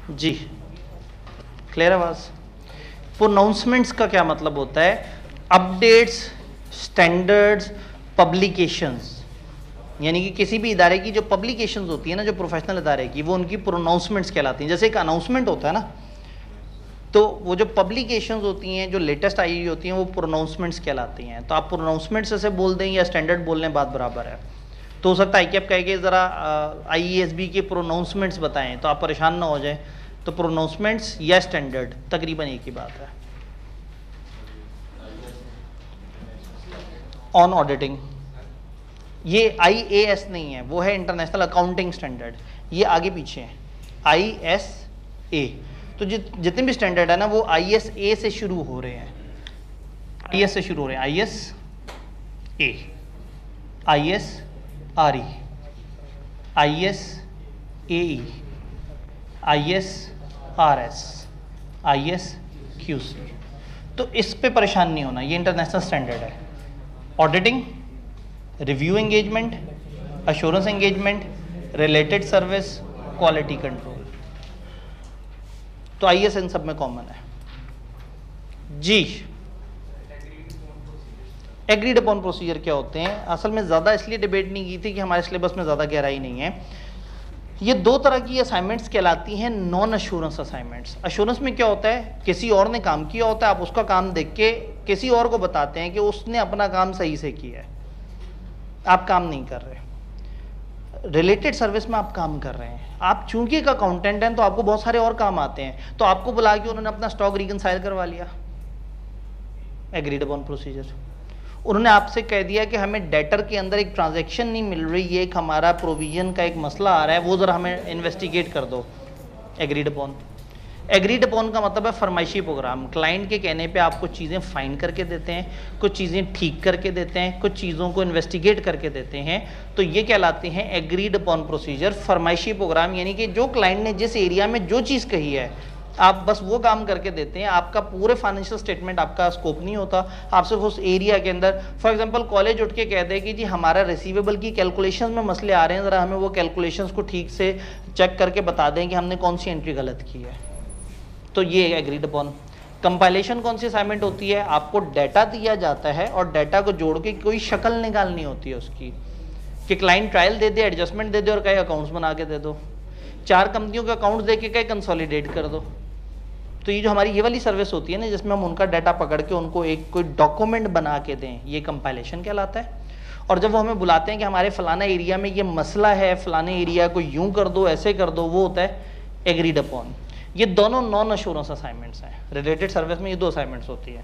जी clear आवाज? Pronouncements का क्या मतलब होता है? अपडेट्स, स्टैंडर्ड्स, पब्लिकेशंस, यानी कि किसी भी इदारे की जो पब्लिकेशंस होती है ना, जो प्रोफेशनल इदारे की, वो उनकी प्रोनाउंसमेंट्स कहलाती हैं। जैसे एक अनाउंसमेंट होता है ना, तो वो जो पब्लिकेशंस होती हैं, जो लेटेस्ट आई हुई होती हैं, वो प्रोनाउंसमेंट्स कहलाती हैं। तो आप प्रोनाउंसमेंट्स से बोल दें या स्टैंडर्ड बोल लें, बात बराबर है। तो हो सकता है कि आप कहेंगे ज़रा IESB के प्रोनाउंसमेंट्स बताएं, तो आप परेशान ना हो जाएं। तो प्रोनाउंसमेंट्स या स्टैंडर्ड तकरीबन एक ही बात है। ऑन ऑडिटिंग, ये IAS नहीं है, वो है इंटरनेशनल अकाउंटिंग स्टैंडर्ड, ये आगे पीछे है ISA। तो जितने भी स्टैंडर्ड है ना, वो ISA से शुरू हो रहे हैं, IS से शुरू हो रहे हैं, ISA, ISRE, ISAE, ISRS, ISQC। तो इस पे परेशान नहीं होना, ये इंटरनेशनल स्टैंडर्ड है। Auditing, review engagement, assurance engagement, related service, quality control, तो IS इन सब में कॉमन है। जी एग्रीड अपॉन प्रोसीजर क्या होते हैं? असल में ज़्यादा इसलिए डिबेट नहीं की थी कि हमारे सिलेबस में ज़्यादा गहराई नहीं है। ये दो तरह की असाइनमेंट्स कहलाती हैं, नॉन अश्योरेंस असाइनमेंट्स। अश्योरेंस में क्या होता है, किसी और ने काम किया होता है, आप उसका काम देख के किसी और को बताते हैं कि उसने अपना काम सही से किया है, आप काम नहीं कर रहे। रिलेटेड सर्विस में आप काम कर रहे हैं, आप चूंकि एक अकाउंटेंट हैं तो आपको बहुत सारे और काम आते हैं, तो आपको बुला के उन्होंने अपना स्टॉक रिकंसाइल करवा लिया, एग्रीड अपॉन प्रोसीजर। उन्होंने आपसे कह दिया कि हमें डेटर के अंदर एक ट्रांजैक्शन नहीं मिल रही, ये एक हमारा प्रोविजन का एक मसला आ रहा है, वो ज़रा हमें इन्वेस्टिगेट कर दो, एग्रीड अपॉन। एग्रीड अपॉन का मतलब है फरमाइशी प्रोग्राम। क्लाइंट के कहने पे आपको चीज़ें फाइन करके देते हैं, कुछ चीज़ें ठीक करके देते हैं, कुछ चीज़ों को इन्वेस्टिगेट करके देते हैं, तो ये कहलाते हैं एग्रीड अपॉन प्रोसीजर, फरमाइशी प्रोग्राम। यानी कि जो क्लाइंट ने जिस एरिया में जो चीज़ कही है, आप बस वो काम करके देते हैं, आपका पूरे फाइनेंशियल स्टेटमेंट आपका स्कोप नहीं होता, आप सिर्फ उस एरिया के अंदर। फॉर एग्जांपल कॉलेज उठ के कह दे कि जी हमारा रिसीवेबल की कैलकुलेशन में मसले आ रहे हैं, ज़रा हमें वो कैलकुलेशंस को ठीक से चेक करके बता दें कि हमने कौन सी एंट्री गलत की है, तो ये एग्रीड अपॉन। कंपाइलेशन कौन सी असाइनमेंट होती है? आपको डाटा दिया जाता है और डाटा को जोड़ के कोई शक्ल निकालनी होती है उसकी, कि क्लाइंट ट्रायल दे दे, एडजस्टमेंट दे दे और कहे अकाउंट्स बना के दे दो, 4 कंपनियों के अकाउंट्स दे के कहे कंसोलिडेट कर दो। तो ये जो हमारी ये वाली सर्विस होती है ना, जिसमें हम उनका डाटा पकड़ के उनको एक कोई डॉक्यूमेंट बना के दें, ये कंपाइलेशन कहलाता है। और जब वो हमें बुलाते हैं कि हमारे फलाना एरिया में ये मसला है, फलाने एरिया को यूं कर दो, ऐसे कर दो, वो होता है एग्रीड अपॉन। ये दोनों नॉन अश्योरेंस असाइनमेंट्स हैं। रिलेटेड सर्विस में ये 2 असाइनमेंट्स होती है,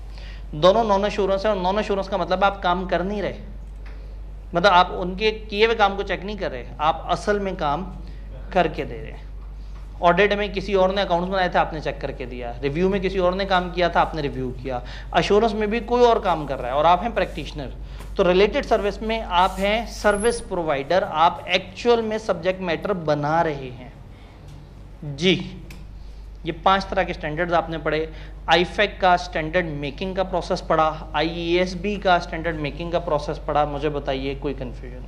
दोनों नॉन अश्योरेंस है। और नॉन अश्योरेंस का मतलब आप काम कर नहीं रहे, मतलब आप उनके किए हुए काम को चेक नहीं कर रहे, आप असल में काम करके दे रहे हैं। ऑडिट में किसी और ने अकाउंट्स बनाए थे, आपने चेक करके दिया। रिव्यू में किसी और ने काम किया था, आपने रिव्यू किया। अश्योरेंस में भी कोई और काम कर रहा है और आप हैं प्रैक्टिशनर। तो रिलेटेड सर्विस में आप हैं सर्विस प्रोवाइडर, आप एक्चुअल में सब्जेक्ट मैटर बना रहे हैं। जी ये 5 तरह के स्टैंडर्ड्स आपने पढ़े। IFAC का स्टैंडर्ड मेकिंग का प्रोसेस पढ़ा, IESB का स्टैंडर्ड मेकिंग का प्रोसेस पढ़ा। मुझे बताइए कोई कन्फ्यूजन,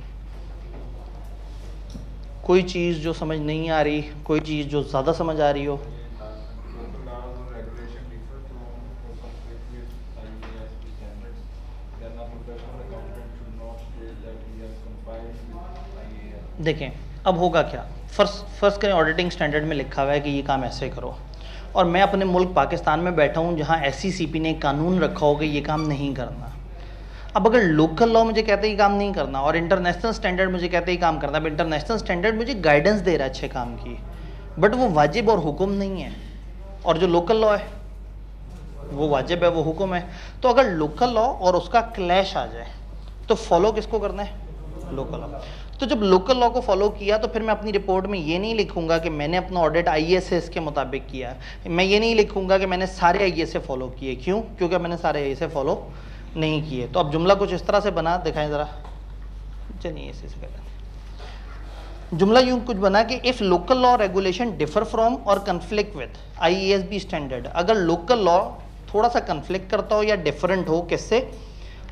कोई चीज़ जो समझ नहीं आ रही, कोई चीज़ जो ज़्यादा समझ आ रही हो? देखें अब होगा क्या, फर्स्ट करें ऑडिटिंग स्टैंडर्ड में लिखा हुआ है कि ये काम ऐसे करो, और मैं अपने मुल्क पाकिस्तान में बैठा हूँ जहाँ SCCP ने कानून रखा होगा ये काम नहीं करना। अब अगर लोकल लॉ मुझे कहते हैं ये काम नहीं करना और इंटरनेशनल स्टैंडर्ड मुझे कहते हैं ये काम करना, अब इंटरनेशनल स्टैंडर्ड मुझे गाइडेंस दे रहा है अच्छे काम की, बट वो वाजिब और हुक्म नहीं है, और जो लोकल लॉ है वो वाजिब है, वो हुक्म है। तो अगर लोकल लॉ और उसका क्लैश आ जाए तो फॉलो किसको करना है? Local law. तो जब लोकल लॉ को फॉलो किया तो फिर मैं अपनी रिपोर्ट में ये नहीं लिखूंगा कि मैंने अपना ऑडिट ISS के मुताबिक किया, मैं ये नहीं लिखूंगा कि मैंने सारे ISA फॉलो किए। क्यों? क्योंकि मैंने सारे ISA फॉलो नहीं किए। तो अब जुमला कुछ इस तरह से बना, दिखाएं ज़रा, चलिए इसे जुमला यूं कुछ बना कि if local law regulation differ from और कन्फ्लिक्ट विद IESB स्टैंडर्ड, अगर लोकल लॉ थोड़ा सा कन्फ्लिक्ट करता हो या डिफरेंट हो, किससे?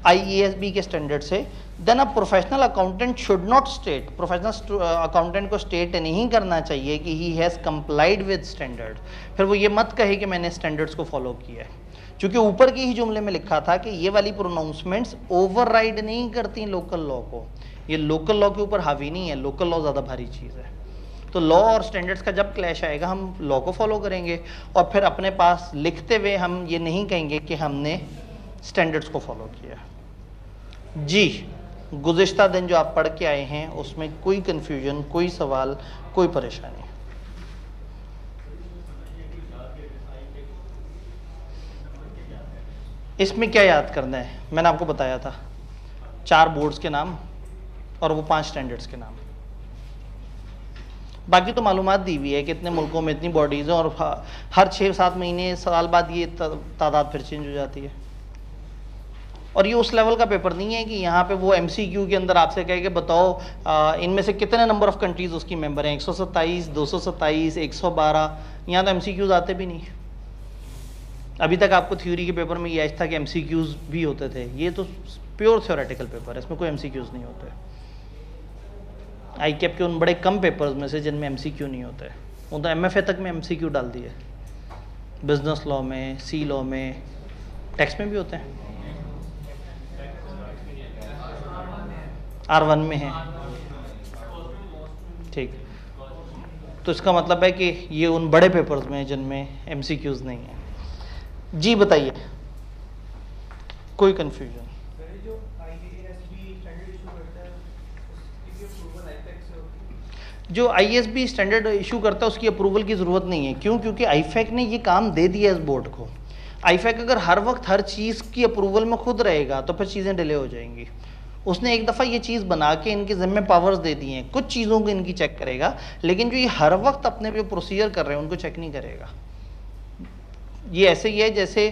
IASB के स्टैंडर्ड से, then a professional accountant should not state, professional accountant को स्टेट नहीं करना चाहिए कि he has complied with standard. फिर वो ये मत कहे कि मैंने स्टैंडर्ड्स को फॉलो किया है, क्योंकि ऊपर की ही जुमले में लिखा था कि ये वाली प्रोनाउंसमेंट्स ओवरराइड नहीं करती लोकल लॉ को, ये लोकल लॉ के ऊपर हावी नहीं है, लोकल लॉ ज़्यादा भारी चीज़ है। तो लॉ और स्टैंडर्ड्स का जब क्लैश आएगा हम लॉ को फॉलो करेंगे, और फिर अपने पास लिखते हुए हम ये नहीं कहेंगे कि हमने स्टैंडर्ड्स को फॉलो किया। जी, गुज़िश्ता दिन जो आप पढ़ के आए हैं उसमें कोई कन्फ्यूजन, कोई सवाल, कोई परेशानी? इसमें क्या याद करना है, मैंने आपको बताया था 4 बोर्ड्स के नाम और वो 5 स्टैंडर्ड्स के नाम। बाकी तो मालूमात दी हुई है कि इतने मुल्कों में इतनी बॉडीज़ हैं और हर 6-7 महीने साल बाद ये तादाद फिर चेंज हो जाती है। और ये उस लेवल का पेपर नहीं है कि यहाँ पे वो MCQ के अंदर आपसे कहे कि बताओ इनमें से कितने नंबर ऑफ़ कंट्रीज़ उसकी मेंबर हैं, 127, 227, 112। यहाँ तो MCQs आते भी नहीं। अभी तक आपको थ्योरी के पेपर में ये आज था कि MCQs भी होते थे, ये तो प्योर थ्योरेटिकल पेपर है, इसमें कोई MCQs नहीं होते। ICAP के उन बड़े कम पेपर्स में से जिनमें MCQ नहीं होते, वो तो MFA तक में MCQ डाल दिए, बिजनेस लॉ में, C लॉ में, टैक्स में भी होते हैं, R1 में है। ठीक, तो इसका मतलब है कि ये उन बड़े पेपर्स में जिनमें MCQs नहीं है। जी बताइए, कोई कंफ्यूजन? जो IASB स्टैंडर्ड इशू करता है उसकी अप्रूवल की ज़रूरत नहीं है। क्यों? क्योंकि IFAC ने ये काम दे दिया इस बोर्ड को। IFAC अगर हर वक्त हर चीज़ की अप्रूवल में खुद रहेगा तो फिर चीज़ें डिले हो जाएंगी। उसने एक दफ़ा ये चीज़ बना के इनके ज़िम्मे पावर्स दे दी हैं, कुछ चीज़ों को इनकी चेक करेगा, लेकिन जो ये हर वक्त अपने पे प्रोसीजर कर रहे हैं उनको चेक नहीं करेगा। ये ऐसे ही है जैसे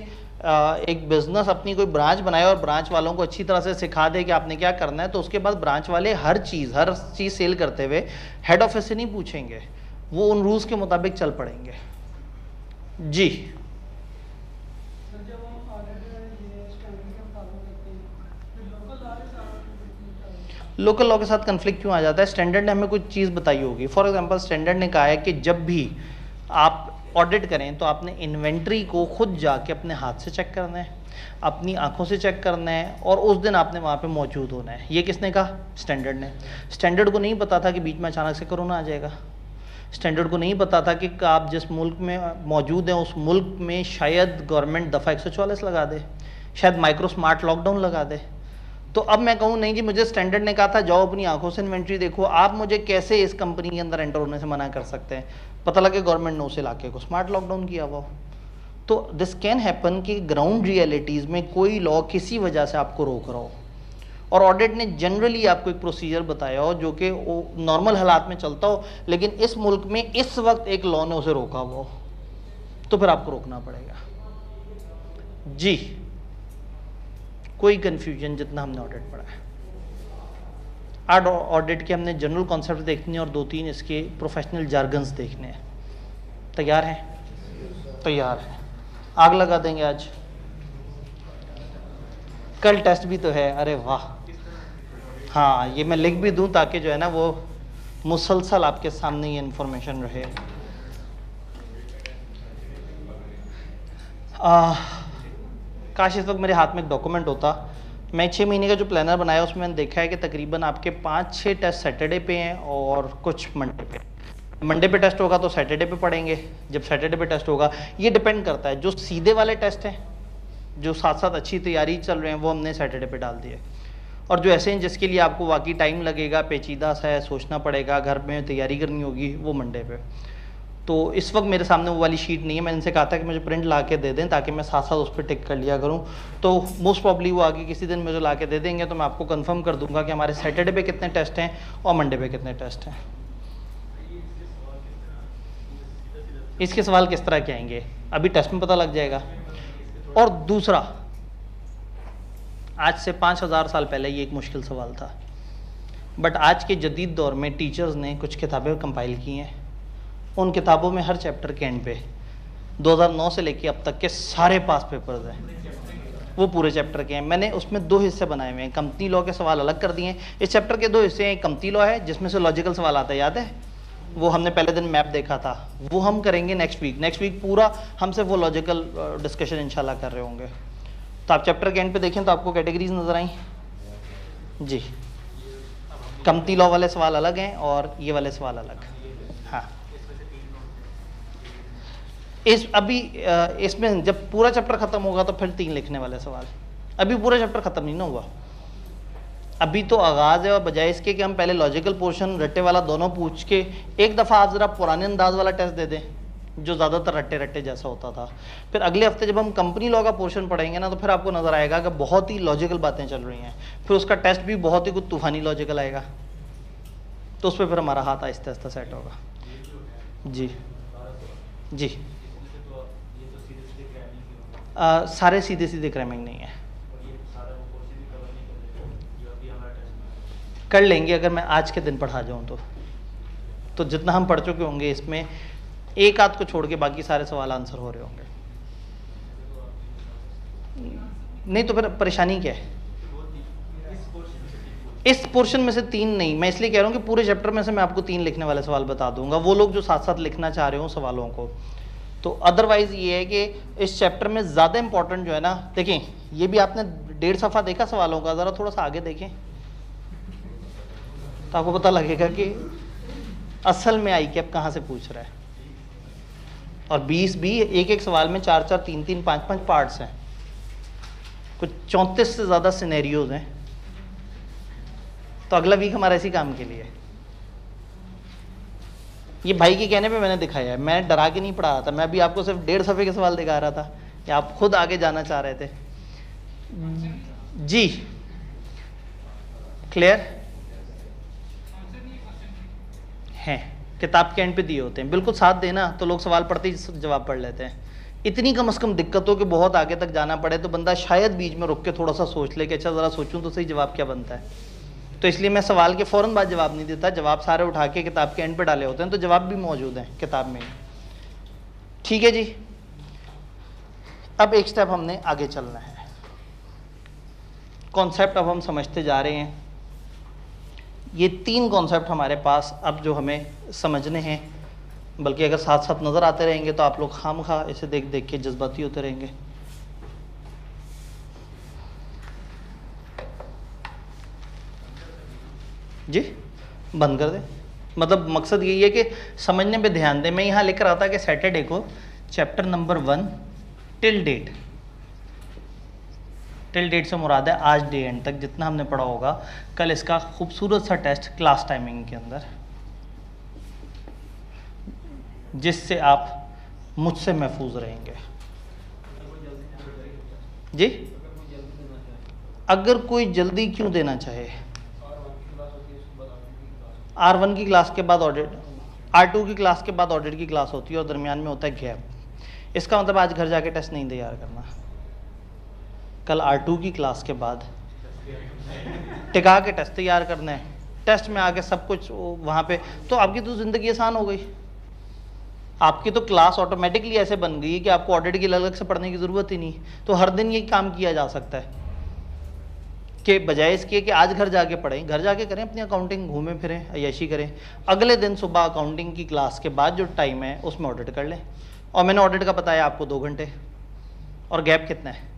एक बिजनेस अपनी कोई ब्रांच बनाए और ब्रांच वालों को अच्छी तरह से सिखा दे कि आपने क्या करना है, तो उसके बाद ब्रांच वाले हर चीज़ सेल करते हुए हेड ऑफिस से नहीं पूछेंगे, वो उन रूल्स के मुताबिक चल पड़ेंगे। जी, लोकल लॉ के साथ कन्फ्लिक्ट क्यों आ जाता है? स्टैंडर्ड ने हमें कुछ चीज़ बताई होगी। फॉर एग्जांपल स्टैंडर्ड ने कहा है कि जब भी आप ऑडिट करें तो आपने इन्वेंट्री को खुद जाके अपने हाथ से चेक करना है, अपनी आंखों से चेक करना है, और उस दिन आपने वहाँ पे मौजूद होना है। ये किसने कहा? स्टैंडर्ड ने। स्टैंडर्ड को नहीं पता था कि बीच में अचानक से कोरोना आ जाएगा। स्टैंडर्ड को नहीं पता था कि आप जिस मुल्क में मौजूद हैं उस मुल्क में शायद गवर्नमेंट दफ़ा 144 लगा दे, शायद माइक्रो स्मार्ट लॉकडाउन लगा दे। तो अब मैं कहूँ नहीं जी, मुझे स्टैंडर्ड ने कहा था जाओ अपनी आंखों से इन्वेंट्री देखो, आप मुझे कैसे इस कंपनी के अंदर एंटर होने से मना कर सकते हैं? पता लगे गवर्नमेंट ने उस इलाके को स्मार्ट लॉकडाउन किया हुआ। तो दिस कैन हैपन कि ग्राउंड रियलिटीज़ में कोई लॉ किसी वजह से आपको रोक रहा हो, और ऑडिट ने जनरली आपको एक प्रोसीजर बताया हो जो कि नॉर्मल हालात में चलता हो, लेकिन इस मुल्क में इस वक्त एक लॉ ने उसे रोका हुआ हो, तो फिर आपको रोकना पड़ेगा। जी, कोई कंफ्यूजन जितना हमने ऑडिट पढ़ा है? आज ऑडिट के हमने जनरल कॉन्सेप्ट देखने हैं और 2-3 इसके प्रोफेशनल जार्गन्स देखने हैं। तैयार हैं? तैयार हैं। आग लगा देंगे आज। कल टेस्ट भी तो है। अरे वाह, हाँ, ये मैं लिख भी दूं ताकि जो है ना वो मुसलसल आपके सामने ये इन्फॉर्मेशन रहे। काश इस वक्त मेरे हाथ में एक डॉक्यूमेंट होता। मैं 6 महीने का जो प्लानर बनाया उसमें मैंने देखा है कि तकरीबन आपके 5-6 टेस्ट सैटरडे पे हैं और कुछ मंडे पे। मंडे पे टेस्ट होगा तो सैटरडे पे पढ़ेंगे, जब सैटरडे पे टेस्ट होगा। ये डिपेंड करता है, जो सीधे वाले टेस्ट हैं जो साथ साथ अच्छी तैयारी चल रहे हैं वो हमने सैटरडे पे डाल दिए, और जो ऐसे हैं जिसके लिए आपको वाकई टाइम लगेगा, पेचीदा सा है, सोचना पड़ेगा, घर में तैयारी करनी होगी, वो मंडे पे। तो इस वक्त मेरे सामने वो वाली शीट नहीं है। मैंने इनसे कहा था कि मुझे प्रिंट ला के दे दें ताकि मैं साथ साथ उस पर टिक कर लिया करूं। तो मोस्ट प्रॉब्ली वो आगे किसी दिन मुझे ला के दे देंगे तो मैं आपको कंफर्म कर दूंगा कि हमारे सैटरडे पे कितने टेस्ट हैं और मंडे पे कितने टेस्ट हैं। इसके सवाल किस तरह के आएंगे अभी टेस्ट में पता लग जाएगा। और दूसरा, आज से 5000 साल पहले ये एक मुश्किल सवाल था, बट आज के जदीद दौर में टीचर्स ने कुछ किताबें कंपाइल की हैं। उन किताबों में हर चैप्टर के एंड पे 2009 से लेके अब तक के सारे पास पेपर्स हैं। वो पूरे चैप्टर के हैं। मैंने उसमें 2 हिस्से बनाए हुए हैं, कंपनी लॉ के सवाल अलग कर दिए हैं। इस चैप्टर के 2 हिस्से हैं, कंपनी लॉ है जिसमें से लॉजिकल सवाल आता है, याद है वो हमने पहले दिन मैप देखा था, वो हम करेंगे नेक्स्ट वीक पूरा हम सिर्फ वो लॉजिकल डिस्कशन इंशाल्लाह कर रहे होंगे। तो आप चैप्टर के एंड पे देखें तो आपको कैटेगरीज नजर आई जी। कंपनी लॉ वाले सवाल अलग हैं और ये वाले सवाल अलग। हाँ, इसमें जब पूरा चैप्टर खत्म होगा तो फिर 3 लिखने वाले सवाल। अभी पूरा चैप्टर खत्म नहीं ना हुआ, अभी तो आगाज है। और बजाय इसके कि हम पहले लॉजिकल पोर्शन रट्टे वाला दोनों पूछ के एक दफ़ा आप ज़रा पुराने अंदाज वाला टेस्ट दे दें जो ज़्यादातर रट्टे रट्टे जैसा होता था, फिर अगले हफ्ते जब हम कंपनी लॉ का पोर्शन पढ़ेंगे ना तो फिर आपको नज़र आएगा कि बहुत ही लॉजिकल बातें चल रही हैं, फिर उसका टेस्ट भी बहुत ही कुछ तूफानी लॉजिकल आएगा, तो उस पर फिर हमारा हाथ आहिस्ता आहिस्ता सेट होगा। जी जी, सारे सीधे सीधे क्रैमिंग नहीं है, कर लेंगे अगर मैं आज के दिन पढ़ा जाऊं तो जितना हम पढ़ चुके होंगे इसमें एक आध को छोड़ के बाकी सारे सवाल आंसर हो रहे होंगे। नहीं तो फिर परेशानी क्या है? इस पोर्शन में से 3 नहीं, मैं इसलिए कह रहा हूं कि पूरे चैप्टर में से मैं आपको 3 लिखने वाले सवाल बता दूंगा, वो लोग जो साथ साथ लिखना चाह रहे हो सवालों को। तो अदरवाइज ये है कि इस चैप्टर में ज़्यादा इंपॉर्टेंट जो है ना, देखें ये भी आपने 1.5 सफ़ा देखा सवालों का, ज़रा थोड़ा सा आगे देखें तो आपको पता लगेगा कि असल में आई कैप कहाँ से पूछ रहा है। और 20 भी एक एक सवाल में 4-4, 3-3, 5-5 पार्ट्स हैं, कुछ 34 से ज़्यादा सिनेरियोज हैं। तो अगला वीक हमारा इसी काम के लिए। ये भाई के कहने पे मैंने दिखाया है, मैं डरा के नहीं पढ़ा रहा था, मैं भी आपको सिर्फ 1.5 सफ़े के सवाल दिखा रहा था या आप खुद आगे जाना चाह रहे थे। जी क्लियर हैं, किताब के एंड पे दिए होते हैं, बिल्कुल साथ देना तो लोग सवाल पढ़ते ही जवाब पढ़ लेते हैं। इतनी कम से कम दिक्कत हो कि बहुत आगे तक जाना पड़े तो बंदा शायद बीच में रुक के थोड़ा सा सोच ले कि अच्छा ज़रा सोचूं तो सही जवाब क्या बनता है। तो इसलिए मैं सवाल के फ़ौरन बाद जवाब नहीं देता, जवाब सारे उठा के किताब के एंड पे डाले होते हैं, तो जवाब भी मौजूद हैं किताब में। ठीक है जी, अब एक स्टेप हमने आगे चलना है, कॉन्सेप्ट अब हम समझते जा रहे हैं। ये 3 कॉन्सेप्ट हमारे पास अब जो हमें समझने हैं, बल्कि अगर साथ साथ नज़र आते रहेंगे तो आप लोग खामखा इसे देख देख के जज्बाती होते रहेंगे। जी बंद कर दें, मतलब मकसद यही है कि समझने पे ध्यान दें। मैं यहाँ लिख रहा था कि सैटरडे को चैप्टर नंबर 1 टिल डेट से मुराद है आज डे एंड तक जितना हमने पढ़ा होगा, कल इसका खूबसूरत सा टेस्ट क्लास टाइमिंग के अंदर, जिससे आप मुझसे महफूज रहेंगे। जी अगर कोई जल्दी क्यों देना चाहे, R1 की क्लास के बाद ऑडिट, R2 की क्लास के बाद ऑडिट की क्लास होती है और दरमियान में होता है गैप। इसका मतलब आज घर जाके टेस्ट नहीं तैयार करना, कल R2 की क्लास के बाद टिका के टेस्ट तैयार करना है, टेस्ट में आके सब कुछ वहाँ पे, तो आपकी तो ज़िंदगी आसान हो गई। आपकी तो क्लास ऑटोमेटिकली ऐसे बन गई कि आपको ऑडिट की अलग से पढ़ने की ज़रूरत ही नहीं। तो हर दिन ये काम किया जा सकता है कि बजाय इसके कि आज घर जाके पढ़ें, घर जाके करें अपनी अकाउंटिंग, घूमें फिरें, अय्याशी करें, अगले दिन सुबह अकाउंटिंग की क्लास के बाद जो टाइम है उसमें ऑडिट कर लें। और मैंने ऑडिट का बताया आपको 2 घंटे, और गैप कितना है।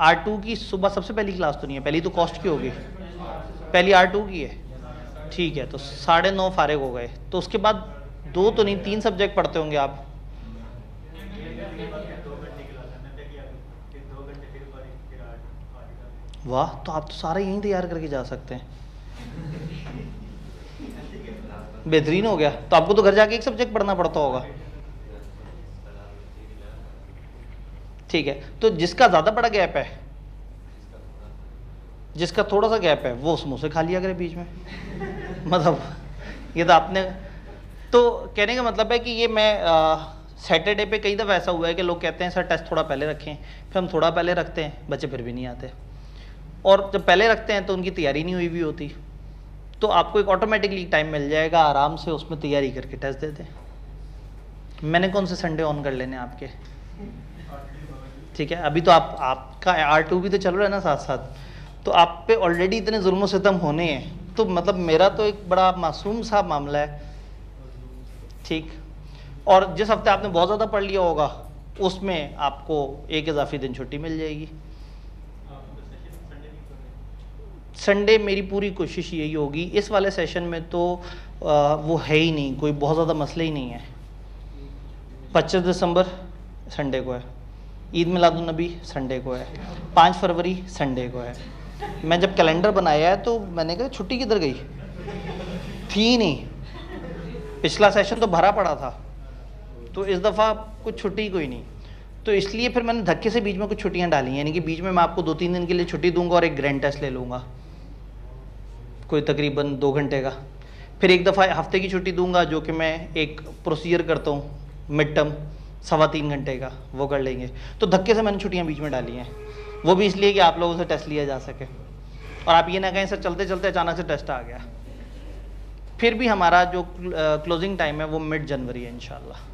R2 की सुबह सबसे पहली क्लास तो नहीं है, पहली तो कॉस्ट की होगी, पहली R2 की है, ठीक है, तो 9:30 फारिग हो गए, तो उसके बाद 2 तो नहीं 3 सब्जेक्ट पढ़ते होंगे आप। वाह, तो आप तो सारा यहीं तैयार करके जा सकते हैं, बेहतरीन हो गया। तो आपको तो घर जाके एक सब्जेक्ट पढ़ना पड़ता होगा, ठीक है। तो जिसका ज़्यादा बड़ा गैप है, जिसका थोड़ा सा गैप है, वो समोसे खा लिया करे बीच में मतलब ये तो आपने, तो कहने का मतलब है कि ये मैं सैटरडे पे कई दफ़ा ऐसा हुआ है कि लोग कहते हैं सर टेस्ट थोड़ा पहले रखें, फिर हम थोड़ा पहले रखते हैं, बच्चे फिर भी नहीं आते, और जब पहले रखते हैं तो उनकी तैयारी नहीं हुई भी होती। तो आपको एक ऑटोमेटिकली टाइम मिल जाएगा, आराम से उसमें तैयारी करके टेस्ट दे दें। मैंने कौन से संडे ऑन कर लेने आपके, ठीक है, अभी तो आपका R2 भी तो चल रहा है ना साथ साथ, तो आप पे ऑलरेडी इतने जुल्म सितम होने हैं, तो मतलब मेरा तो एक बड़ा मासूम सा मामला है, ठीक। और जिस हफ्ते आपने बहुत ज़्यादा पढ़ लिया होगा उसमें आपको एक इजाफी दिन छुट्टी मिल जाएगी। संडे मेरी पूरी कोशिश यही होगी, इस वाले सेशन में तो वो है ही नहीं, कोई बहुत ज़्यादा मसले ही नहीं है। 25 दिसंबर संडे को है, ईद मिलादुन नबी संडे को है, 5 फरवरी संडे को है। मैं जब कैलेंडर बनाया है तो मैंने कहा छुट्टी किधर गई, थी ही नहीं। पिछला सेशन तो भरा पड़ा था, तो इस दफ़ा कुछ छुट्टी कोई नहीं, तो इसलिए फिर मैंने धक्के से बीच में कुछ छुट्टियां डाली, यानी कि बीच में मैं आपको 2-3 दिन के लिए छुट्टी दूंगा और एक ग्रैंड टेस्ट ले लूँगा, कोई तकरीबन 2 घंटे का। फिर एक दफ़ा हफ्ते की छुट्टी दूंगा जो कि मैं एक प्रोसीजर करता हूँ मिड टर्म 3.25 घंटे का, वो कर लेंगे। तो धक्के से मैंने छुट्टियाँ बीच में डाली हैं, वो भी इसलिए कि आप लोगों से टेस्ट लिया जा सके, और आप ये ना कहें सर चलते चलते अचानक से टेस्ट आ गया। फिर भी हमारा जो क्लोजिंग टाइम है वो मिड जनवरी है इंशाल्लाह।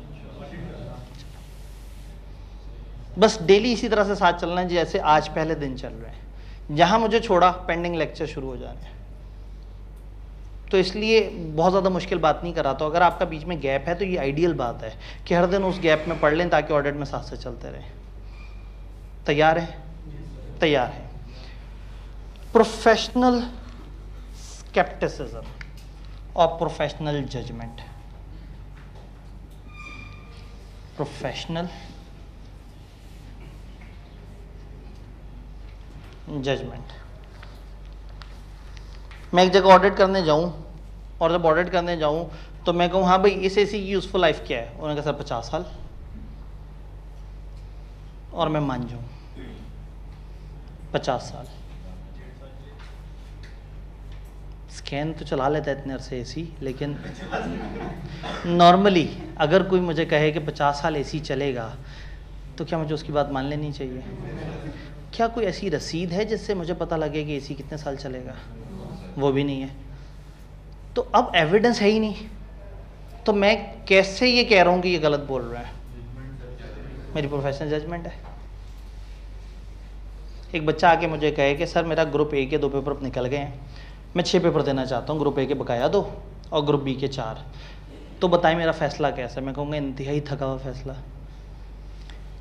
बस डेली इसी तरह से साथ चलना है जैसे आज पहले दिन चल रहे हैं, जहाँ मुझे छोड़ा पेंडिंग लेक्चर शुरू हो जाने हैं, तो इसलिए बहुत ज़्यादा मुश्किल बात नहीं कराता। अगर आपका बीच में गैप है तो ये आइडियल बात है कि हर दिन उस गैप में पढ़ लें ताकि ऑडिट में साथ से चलते रहें। तैयार है? तैयार है। प्रोफेशनल स्केप्टिसिज्म और प्रोफेशनल जजमेंट। Professional judgement. मैं एक जगह ऑडिट करने जाऊं और जब ऑडिट करने जाऊं तो मैं कहूं हाँ भाई इस एसी की यूजफुल लाइफ क्या है, उन्होंने कहा सर 50 साल, और मैं मान जाऊं 50 साल। स्कैन तो चला लेता है इतने अरसे एसी, लेकिन नॉर्मली अगर कोई मुझे कहे कि 50 साल एसी चलेगा तो क्या मुझे उसकी बात मान लेनी चाहिए? क्या कोई ऐसी रसीद है जिससे मुझे पता लगे कि एसी कितने साल चलेगा? वो भी नहीं है। तो अब एविडेंस है ही नहीं, तो मैं कैसे ये कह रहा हूँ कि ये गलत बोल रहा है? मेरी प्रोफेशनल जजमेंट है। एक बच्चा आके मुझे कहे कि सर मेरा ग्रुप ए के 2 पेपर अब निकल गए हैं, मैं 6 पेपर देना चाहता हूँ, ग्रुप ए के बकाया 2 और ग्रुप बी के 4, तो बताएं मेरा फ़ैसला कैसा है? मैं कहूँगा इंतहाई थका हुआ फ़ैसला।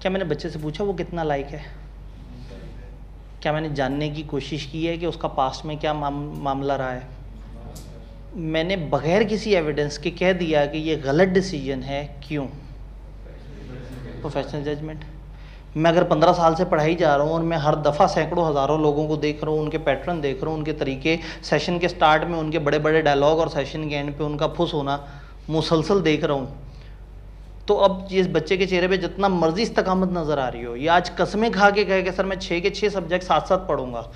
क्या मैंने बच्चे से पूछा वो कितना लायक है? क्या मैंने जानने की कोशिश की है कि उसका पास्ट में क्या मामला रहा है? मैंने बगैर किसी एविडेंस के कह दिया कि ये गलत डिसीजन है, क्यों? Professional judgement. मैं अगर 15 साल से पढ़ाई जा रहा हूँ और मैं हर दफ़ा सैकड़ों हज़ारों लोगों को देख रहा हूँ, उनके पैटर्न देख रहा हूँ, उनके तरीके, सेशन के स्टार्ट में उनके बड़े बड़े डायलॉग और सेशन के एंड पे उनका फुस होना मुसलसल देख रहा हूँ, तो अब इस बच्चे के चेहरे पे जितना मर्जी इस्तकामत नज़र आ रही हो, ये आज कसमें खा के कहे कि सर मैं 6 के 6 सब्जेक्ट साथ साथ पढ़ूंगा,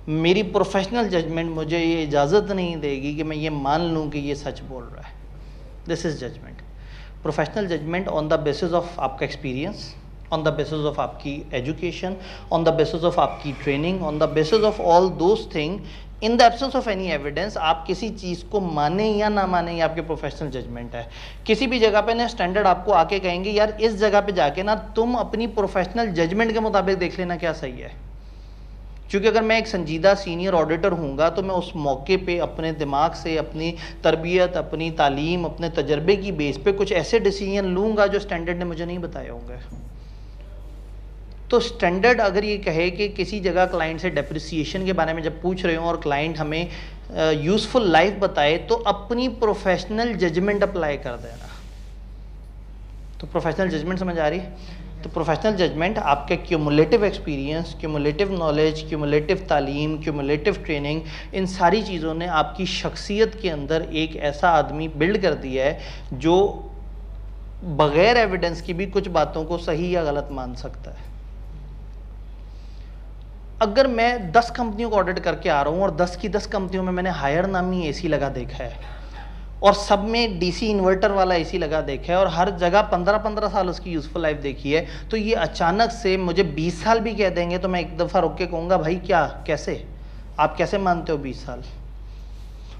मेरी प्रोफेशनल जजमेंट मुझे ये इजाज़त नहीं देगी कि मैं ये मान लूँ कि ये सच बोल रहा है। This is judgement. Professional judgement on the basis of आपका experience, on the basis of आपकी education, on the basis of आपकी training, on the basis of all those thing, in the absence of any evidence आप किसी चीज़ को माने या ना माने, ये आपके प्रोफेशनल जजमेंट है। किसी भी जगह पे ना स्टैंडर्ड आपको आके कहेंगे यार इस जगह पे जाके ना तुम अपनी प्रोफेशनल जजमेंट के मुताबिक देख लेना क्या सही है, क्योंकि अगर मैं एक संजीदा सीनियर ऑडिटर हूँगा तो मैं उस मौके पे अपने दिमाग से, अपनी तरबियत, अपनी तालीम, अपने तजर्बे की बेस पे कुछ ऐसे डिसीजन लूँगा जो स्टैंडर्ड ने मुझे नहीं बताए होंगे। तो स्टैंडर्ड अगर ये कहे कि किसी जगह क्लाइंट से डेप्रिसिएशन के बारे में जब पूछ रहे हो और क्लाइंट हमें यूज़फुल लाइफ बताए तो अपनी प्रोफेशनल जजमेंट अप्लाई कर देना। तो प्रोफेशनल जजमेंट समझ आ रही है? तो प्रोफेशनल जजमेंट आपके cumulative experience, cumulative knowledge, cumulative तालीम, क्यूमुलेटिव ट्रेनिंग, इन सारी चीज़ों ने आपकी शख्सियत के अंदर एक ऐसा आदमी बिल्ड कर दिया है जो बग़ैर एविडेंस की भी कुछ बातों को सही या गलत मान सकता है। अगर मैं 10 कंपनियों को ऑडिट करके आ रहा हूँ और 10 की 10 कंपनियों में मैंने हायर नामी एसी लगा देखा है और सब में डीसी इन्वर्टर वाला एसी लगा देखा है और हर जगह 15-15 साल उसकी यूज़फुल लाइफ देखी है, तो ये अचानक से मुझे 20 साल भी कह देंगे तो मैं एक दफ़ा रुक के कहूँगा भाई क्या, कैसे, आप कैसे मानते हो 20 साल?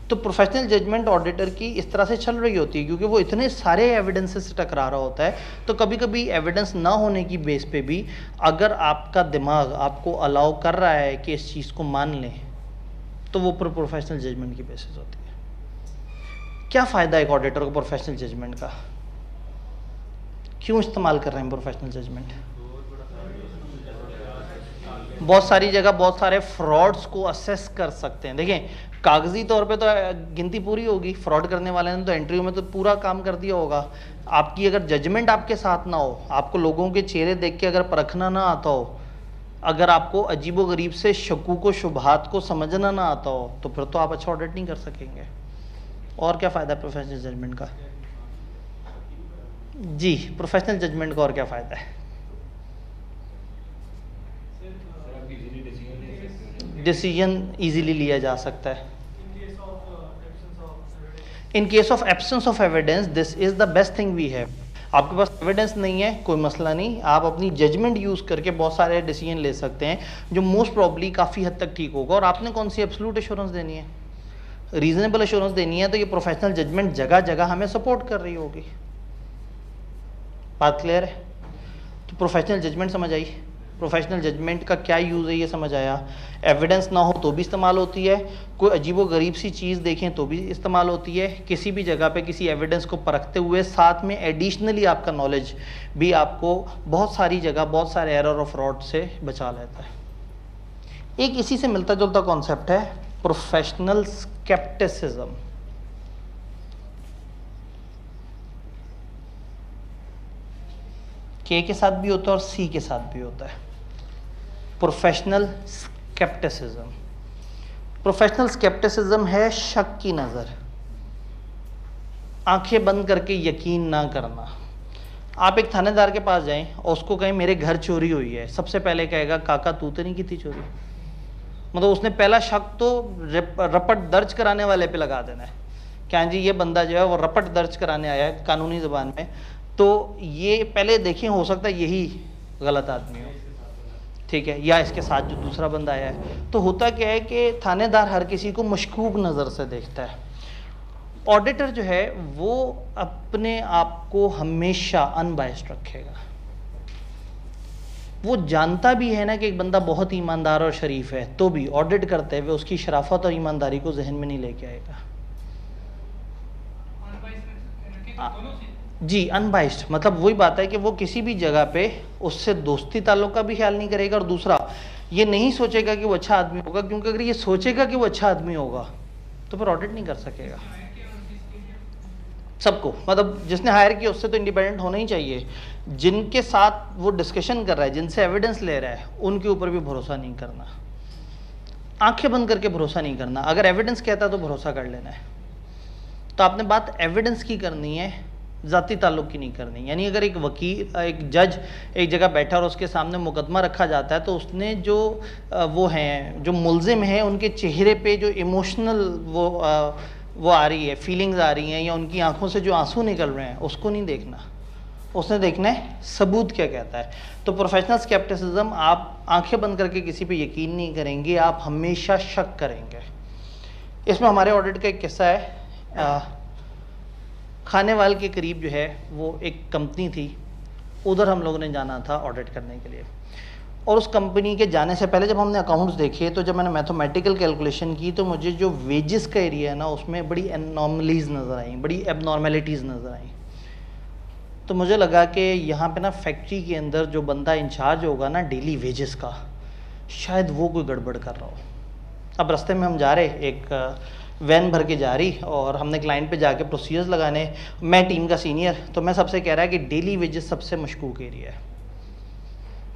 तो प्रोफेशनल जजमेंट ऑडिटर की इस तरह से चल रही होती है क्योंकि वो इतने सारे एविडेंसेस से टकरा रहा होता है। तो कभी कभी एविडेंस ना होने की बेस पे भी अगर आपका दिमाग आपको अलाउ कर रहा है कि इस चीज़ को मान लें तो वो प्रोफेशनल जजमेंट की बेसिस होती है। क्या फ़ायदा है एक ऑडिटर को प्रोफेशनल जजमेंट का? क्यों इस्तेमाल कर रहे हैं प्रोफेशनल जजमेंट? बहुत सारी जगह बहुत सारे फ्रॉड्स को असेस कर सकते हैं। देखें, कागजी तौर पे तो गिनती पूरी होगी, फ्रॉड करने वाले ने तो इंटरव्यू में तो पूरा काम कर दिया होगा। आपकी अगर जजमेंट आपके साथ ना हो, आपको लोगों के चेहरे देख के अगर परखना ना आता हो, अगर आपको अजीबोगरीब से शकूक को शुबहात को समझना ना आता हो, तो फिर तो आप अच्छा ऑडिट नहीं कर सकेंगे। और क्या फ़ायदा है प्रोफेशनल जजमेंट का? जी, प्रोफेशनल जजमेंट का और क्या फ़ायदा है? डिसीजन इजीली लिया जा सकता है। In case of absence of evidence this is the best thing we have. आपके पास एविडेंस नहीं है, कोई मसला नहीं, आप अपनी जजमेंट यूज़ करके बहुत सारे डिसीजन ले सकते हैं जो मोस्ट प्रॉब्ली काफ़ी हद तक ठीक होगा। और आपने कौन सी एब्सोल्यूट एश्योरेंस देनी है? रीजनेबल एश्योरेंस देनी है, तो ये प्रोफेशनल जजमेंट जगह जगह हमें सपोर्ट कर रही होगी। बात क्लियर है? तो प्रोफेशनल जजमेंट समझ आई। प्रोफेशनल जजमेंट का क्या यूज़ है ये समझ आया। एविडेंस ना हो तो भी इस्तेमाल होती है, कोई अजीबो गरीब सी चीज़ देखें तो भी इस्तेमाल होती है, किसी भी जगह पे किसी एविडेंस को परखते हुए साथ में एडिशनली आपका नॉलेज भी आपको बहुत सारी जगह बहुत सारे एरर और फ्रॉड से बचा लेता है। एक इसी से मिलता जुलता कॉन्सेप्ट है प्रोफेशनल स्केप्टिसिज्म। के साथ भी होता है और सी के साथ भी होता है। Professional scepticism. प्रोफेशनल स्केप्टिसिज्म है शक की नज़र, आंखें बंद करके यकीन ना करना। आप एक थानेदार के पास जाएं और उसको कहें मेरे घर चोरी हुई है, सबसे पहले कहेगा काका तू तो नहीं की थी चोरी। मतलब उसने पहला शक तो रपट दर्ज कराने वाले पे लगा देना है, क्या जी ये बंदा जो है वो रपट दर्ज कराने आया है कानूनी ज़बान में, तो ये पहले देखें हो सकता है यही गलत आदमी हो, ठीक है, या इसके साथ जो दूसरा बंदा आया है। तो होता क्या है कि थानेदार हर किसी को मशकूक नज़र से देखता है। ऑडिटर जो है वो अपने आप को हमेशा अनबायस्ड रखेगा। वो जानता भी है ना कि एक बंदा बहुत ईमानदार और शरीफ है, तो भी ऑडिट करते हुए उसकी शराफत और ईमानदारी को जहन में नहीं लेके आएगा। जी, अनबाइस्ड मतलब वही बात है कि वो किसी भी जगह पे उससे दोस्ती ताल्लुक का भी ख्याल नहीं करेगा, और दूसरा ये नहीं सोचेगा कि वो अच्छा आदमी होगा, क्योंकि अगर ये सोचेगा कि वो अच्छा आदमी होगा तो फिर ऑडिट नहीं कर सकेगा। सबको मतलब जिसने हायर किया उससे तो इंडिपेंडेंट होना ही चाहिए, जिनके साथ वो डिस्कशन कर रहा है, जिनसे एविडेंस ले रहा है, उनके ऊपर भी भरोसा नहीं करना, आंखें बंद करके भरोसा नहीं करना। अगर एविडेंस कहता है तो भरोसा कर लेना है। तो आपने बात एविडेंस की करनी है, ज़ाती ताल्लुक़ की नहीं करनी। यानी अगर एक वकील एक जज एक जगह बैठा और उसके सामने मुकदमा रखा जाता है, तो उसने जो वो हैं जो मुल्ज़िम हैं उनके चेहरे पे जो इमोशनल वो आ रही है, फीलिंग्स आ रही हैं, या उनकी आंखों से जो आंसू निकल रहे हैं, उसको नहीं देखना, उसने देखना है सबूत क्या कहता है। तो प्रोफेशनल स्केप्टिसिज्म, आप आंखें बंद करके किसी पे यकीन नहीं करेंगे, आप हमेशा शक करेंगे। इसमें हमारे ऑडिट का एक किस्सा है। खानेवाल के करीब जो है वो एक कंपनी थी, उधर हम लोगों ने जाना था ऑडिट करने के लिए। और उस कंपनी के जाने से पहले जब हमने अकाउंट्स देखे, तो जब मैंने मैथमेटिकल कैलकुलेशन की, तो मुझे जो वेजेस का एरिया है ना, उसमें बड़ी एनॉर्मलीज नज़र आई, बड़ी एबनॉर्मेलिटीज़ नज़र आई। तो मुझे लगा कि यहाँ पे ना फैक्ट्री के अंदर जो बंदा इंचार्ज होगा ना डेली वेजेस का, शायद वो कोई गड़बड़ कर रहा हो। अब रास्ते में हम जा रहे, एक वैन भर के जा रही, और हमने क्लाइंट पे जाके प्रोसीजर्स लगाने, मैं टीम का सीनियर, तो मैं सबसे कह रहा है कि डेली वेजेस सबसे मशकूक एरिया है।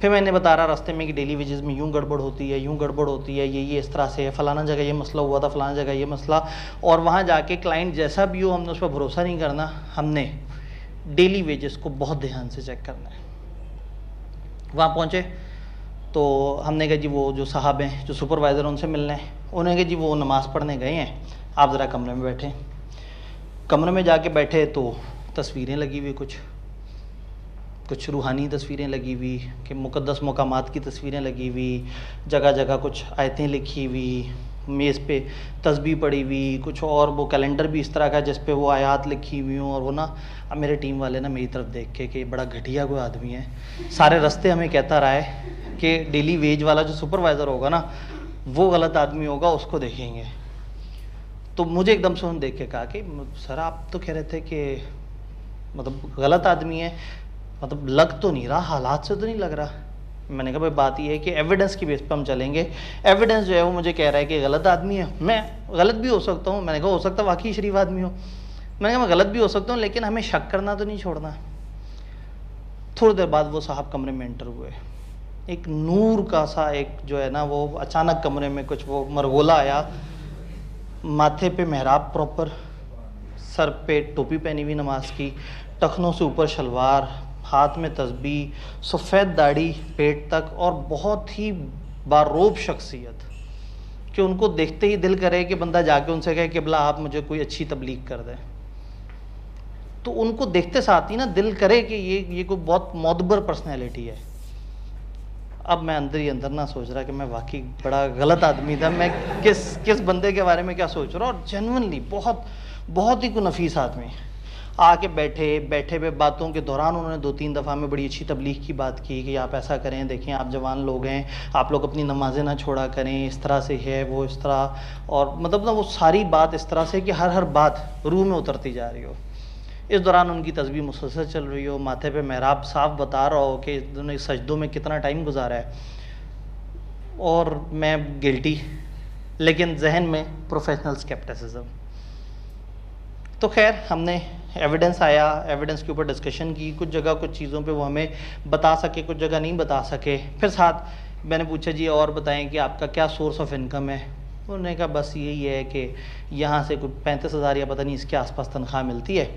फिर मैंने बता रहा रास्ते में कि डेली वेजेस में यूँ गड़बड़ होती है, यूँ गड़बड़ होती है, ये इस तरह से है, फ़लाना जगह ये मसला हुआ था, फ़लाना जगह ये मसला। और वहाँ जाके क्लाइंट जैसा भी हो, हमने उस पर भरोसा नहीं करना, हमने डेली वेजेस को बहुत ध्यान से चेक करना है। वहाँ पहुँचे तो हमने कहा जी वो जो साहब हैं जो सुपरवाइज़र उनसे मिलना है। उन्होंने कहा जी वो नमाज़ पढ़ने गए हैं, आप ज़रा कमरे में बैठें। कमरे में जाके बैठे तो तस्वीरें लगी हुई, कुछ रूहानी तस्वीरें लगी हुई, कि मुक़द्दस मकामात की तस्वीरें लगी हुई, जगह जगह कुछ आयतें लिखी हुई, मेज़ पे तस्बीह पड़ी हुई, कुछ और वो कैलेंडर भी इस तरह का जिस पे वो आयात लिखी हुई हूँ। और वो ना, अब मेरे टीम वाले ना मेरी तरफ देख के कि बड़ा घटिया कोई आदमी है, सारे रास्ते हमें कहता रहा है कि डेली वेज वाला जो सुपरवाइज़र होगा ना वो गलत आदमी होगा, उसको देखेंगे। तो मुझे एकदम से उन्होंने देख के कहा कि सर आप तो कह रहे थे कि मतलब गलत आदमी है, मतलब लग तो नहीं रहा, हालात से तो नहीं लग रहा। मैंने कहा भाई बात ये है कि एविडेंस की बेस पर हम चलेंगे। एविडेंस जो है वो मुझे कह रहा है कि गलत आदमी है, मैं गलत भी हो सकता हूँ। मैंने कहा हो सकता है वाकई शरीफ आदमी हो। मैंने कहा मैं गलत भी हो सकता हूँ, लेकिन हमें शक करना तो नहीं छोड़ना। थोड़ी देर बाद वो साहब कमरे में एंटर हुए, एक नूर का सा एक जो है ना वो अचानक कमरे में कुछ वो मरगोला आया, माथे पे मेहराब प्रॉपर, सर पे टोपी पहनी हुई नमाज की, टखनों से ऊपर शलवार, हाथ में तस्बीह, सफ़ेद दाढ़ी पेट तक, और बहुत ही बारोब शख्सियत कि उनको देखते ही दिल करे कि बंदा जाके उनसे कहे कि भला आप मुझे कोई अच्छी तबलीग कर दें। तो उनको देखते साथ ही ना दिल करे कि ये कोई बहुत मोदबर पर्सनैलिटी है। अब मैं अंदर ही अंदर ना सोच रहा कि मैं वाकई बड़ा गलत आदमी था, मैं किस बंदे के बारे में क्या सोच रहा हूँ। और जेन्युइनली बहुत ही कोई नफीस आदमी आके बैठे हुए बातों के दौरान उन्होंने 2-3 दफ़ा में बड़ी अच्छी तबलीग की बात की कि आप ऐसा करें, देखें आप जवान लोग हैं, आप लोग अपनी नमाजें ना छोड़ा करें, इस तरह से है वो इस तरह। और मतलब ना वो सारी बात इस तरह से कि हर बात रूह में उतरती जा रही हो। इस दौरान उनकी तस्बीह मुसलसल चल रही हो, माथे पे मेहराब साफ बता रहा हो कि उन्होंने सजदों में कितना टाइम गुजारा है, और मैं गिल्टी, लेकिन जहन में प्रोफेशनल स्केप्टिसिज्म। तो खैर हमने एविडेंस आया, एविडेंस के ऊपर डिस्कशन की, कुछ जगह कुछ चीज़ों पे वो हमें बता सके, कुछ जगह नहीं बता सके। फिर साथ मैंने पूछा जी और बताएं कि आपका क्या सोर्स ऑफ इनकम है। उन्होंने कहा बस यही है कि यहाँ से कुछ 35,000 या पता नहीं इसके आसपास तनख्वाह मिलती है,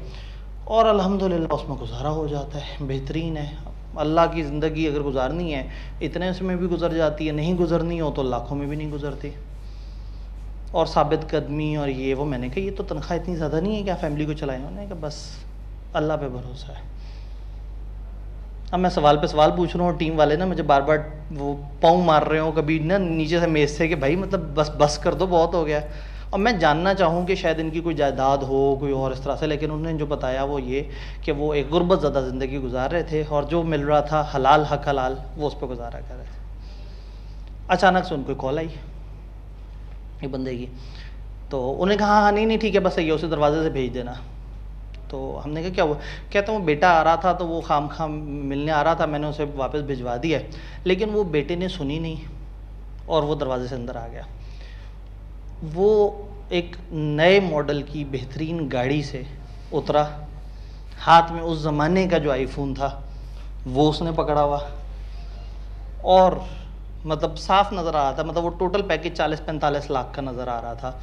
और अल्हम्दुलिल्लाह उसमें गुजारा हो जाता है, बेहतरीन है। अल्लाह की ज़िंदगी अगर गुजारनी है इतने में भी गुजर जाती है, नहीं गुजरनी हो तो लाखों में भी नहीं गुजरती। और साबित कदमी और ये वो। मैंने कहा ये तो तनख्वाह इतनी ज़्यादा नहीं है क्या फैमिली को चलाएं। उन्होंने कहा बस अल्लाह पे भरोसा है। अब मैं सवाल पे सवाल पूछ रहा हूँ, टीम वाले ना मुझे बार बार वो पाँव मार रहे हो कभी ना नीचे से मेज़ से कि भाई मतलब बस कर दो, बहुत हो गया। और मैं जानना चाहूँ कि शायद इनकी कोई जायदाद हो कोई और इस तरह से, लेकिन उन्होंने जो बताया वो ये कि वो एक गुर्बत ज़्यादा ज़िंदगी गुजार रहे थे, और जो मिल रहा था हलाल हक हलाल वो उस पर गुजारा कर रहे थे। अचानक से उनको कॉल आई एक बंदे की, तो उन्होंने कहा हाँ नहीं ठीक है बस सही है, उसे दरवाजे से भेज देना। तो हमने कहा क्या हुआ? कहता हूँ बेटा आ रहा था तो वो खाम मिलने आ रहा था, मैंने उसे वापस भिजवा दिया, लेकिन वो बेटे ने सुनी नहीं और वो दरवाजे से अंदर आ गया। वो एक नए मॉडल की बेहतरीन गाड़ी से उतरा, हाथ में उस ज़माने का जो आईफोन था वो उसने पकड़ा हुआ, और मतलब साफ नज़र आ रहा था, मतलब वो टोटल पैकेज 40-45 लाख का नज़र आ रहा था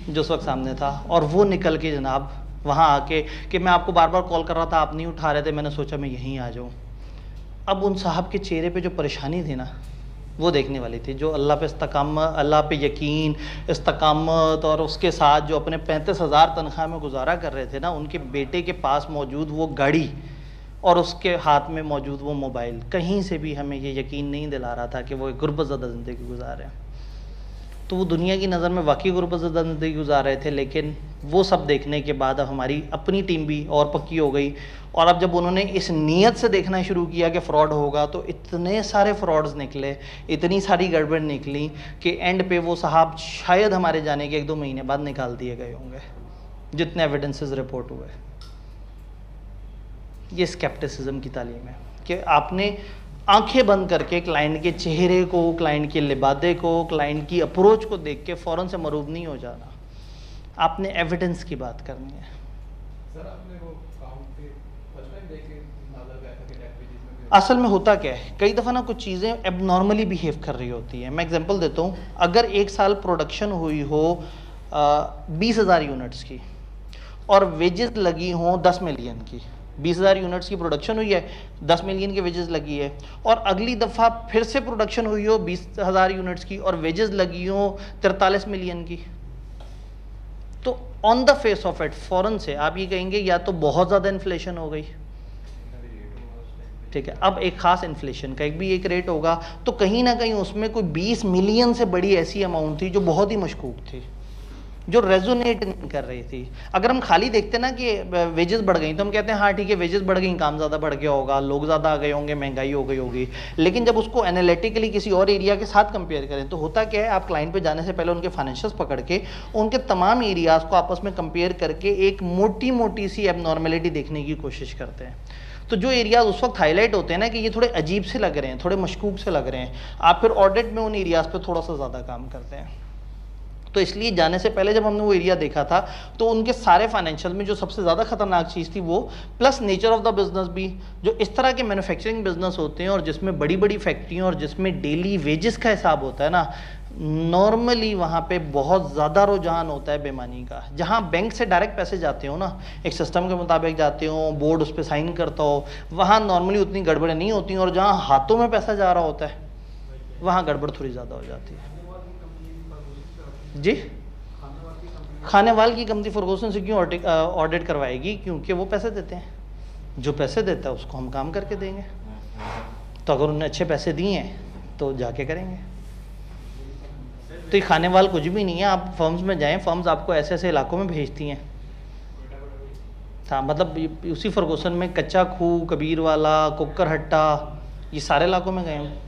जो उस वक्त सामने था। और वो निकल के जनाब वहाँ आके कि मैं आपको बार बार कॉल कर रहा था आप नहीं उठा रहे थे, मैंने सोचा मैं यहीं आ जाऊँ। अब उन साहब के चेहरे पे जो परेशानी थी ना वो देखने वाली थी, जो अल्लाह पे इस्तकामत, अल्लाह पे यकीन, इस्तकामत, और उसके साथ जो अपने 35,000 तनख्वाह में गुजारा कर रहे थे ना, उनके बेटे के पास मौजूद वो गाड़ी और उसके हाथ में मौजूद वो मोबाइल, कहीं से भी हमें ये यकीन नहीं दिला रहा था कि वो एक गुर्बत ज़दा ज़िंदगी गुजार रहे हैं। तो वो दुनिया की नज़र में वाकई गुर्बत ज़दा ज़िंदगी गुजार रहे थे, लेकिन वो सब देखने के बाद अब हमारी अपनी टीम भी और पक्की हो गई। और अब जब उन्होंने इस नीयत से देखना शुरू किया कि फ़्रॉड होगा, तो इतने सारे फ्रॉड्स निकले, इतनी सारी गड़बड़ निकली कि एंड पे वो साहब शायद हमारे जाने के 1-2 महीने बाद निकाल दिए गए होंगे, जितने एविडेंसेस रिपोर्ट हुए। ये स्केप्टिसिज्म की तालीम है कि आपने आंखें बंद करके क्लाइंट के चेहरे को, क्लाइंट के लिबादे को, क्लाइंट की अप्रोच को देख के फ़ौरन से मरूब नहीं हो जाना, आपने एविडेंस की बात करनी है। सर आपने वो काम पे फर्स्ट टाइम देख के अंदाजा लगाया था कि डेटाबेस में असल में होता क्या है, कई दफ़ा ना कुछ चीज़ें एबनॉर्मली बिहेव कर रही होती हैं। मैं एग्जांपल देता हूँ, अगर एक साल प्रोडक्शन हुई हो 20,000 यूनिट्स की और वेजेस लगी हों 10 मिलियन की, 20,000 यूनिट्स की प्रोडक्शन हुई है, 10 मिलियन की वेजेस लगी है, और अगली दफ़ा फिर से प्रोडक्शन हुई हो 20,000 यूनिट्स की और वेजेस लगी हो 43 मिलियन की, तो on the face of it फ़ौरन से आप ये कहेंगे या तो बहुत ज़्यादा इन्फ्लेशन हो गई, ठीक है। अब एक खास इन्फ्लेशन का एक रेट होगा, तो कहीं ना कहीं उसमें कोई 20 मिलियन से बड़ी ऐसी अमाउंट थी जो बहुत ही मशकूक थी, जो रेजोनेट नहीं कर रही थी। अगर हम खाली देखते ना कि वेजेस बढ़ गई तो हम कहते हैं हाँ ठीक है वेजेस बढ़ गई, काम ज़्यादा बढ़ गया होगा, लोग ज़्यादा आ गए होंगे, महंगाई हो गई होगी। लेकिन जब उसको एनालिटिकली किसी और एरिया के साथ कंपेयर करें तो होता क्या है, आप क्लाइंट पे जाने से पहले उनके फाइनेंशियल्स पकड़ के उनके तमाम एरियाज़ को आपस में कंपेयर करके एक मोटी मोटी सी एबनॉर्मेलिटी देखने की कोशिश करते हैं। तो जो एरियाज उस वक्त हाईलाइट होते हैं ना कि ये थोड़े अजीब से लग रहे हैं, थोड़े मशकूक से लग रहे हैं, आप फिर ऑडिट में उन एरियाज पे थोड़ा सा ज़्यादा काम करते हैं। तो इसलिए जाने से पहले जब हमने वो एरिया देखा था तो उनके सारे फाइनेंशियल में जो सबसे ज़्यादा खतरनाक चीज़ थी वो, plus nature of the business भी, जो इस तरह के मैन्युफैक्चरिंग बिजनेस होते हैं और जिसमें बड़ी बड़ी फैक्ट्रियाँ और जिसमें डेली वेजेस का हिसाब होता है ना, नॉर्मली वहाँ पे बहुत ज़्यादा रुझान होता है बेईमानी का। जहाँ बैंक से डायरेक्ट पैसे जाते हो ना, एक सिस्टम के मुताबिक जाते हो, बोर्ड उस पर साइन करता हो, वहाँ नॉर्मली उतनी गड़बड़ें नहीं होती, और जहाँ हाथों में पैसा जा रहा होता है वहाँ गड़बड़ थोड़ी ज़्यादा हो जाती है। जी, खाने वाल की कंपनी फर्गूसन से क्यों ऑडिट करवाएगी? क्योंकि वो पैसे देते हैं, जो पैसे देता है उसको हम काम करके देंगे। तो अगर उन्होंने अच्छे पैसे दिए हैं तो जाके करेंगे। तो ये खाने वाल कुछ भी नहीं है। आप फर्म्स में जाएं, फर्म्स आपको ऐसे ऐसे इलाकों में भेजती हैं। हाँ, मतलब उसी फर्गूसन में कच्चा खूह, कबीर वाला, कुक्कर हट्टा, ये सारे इलाकों में गए हैं।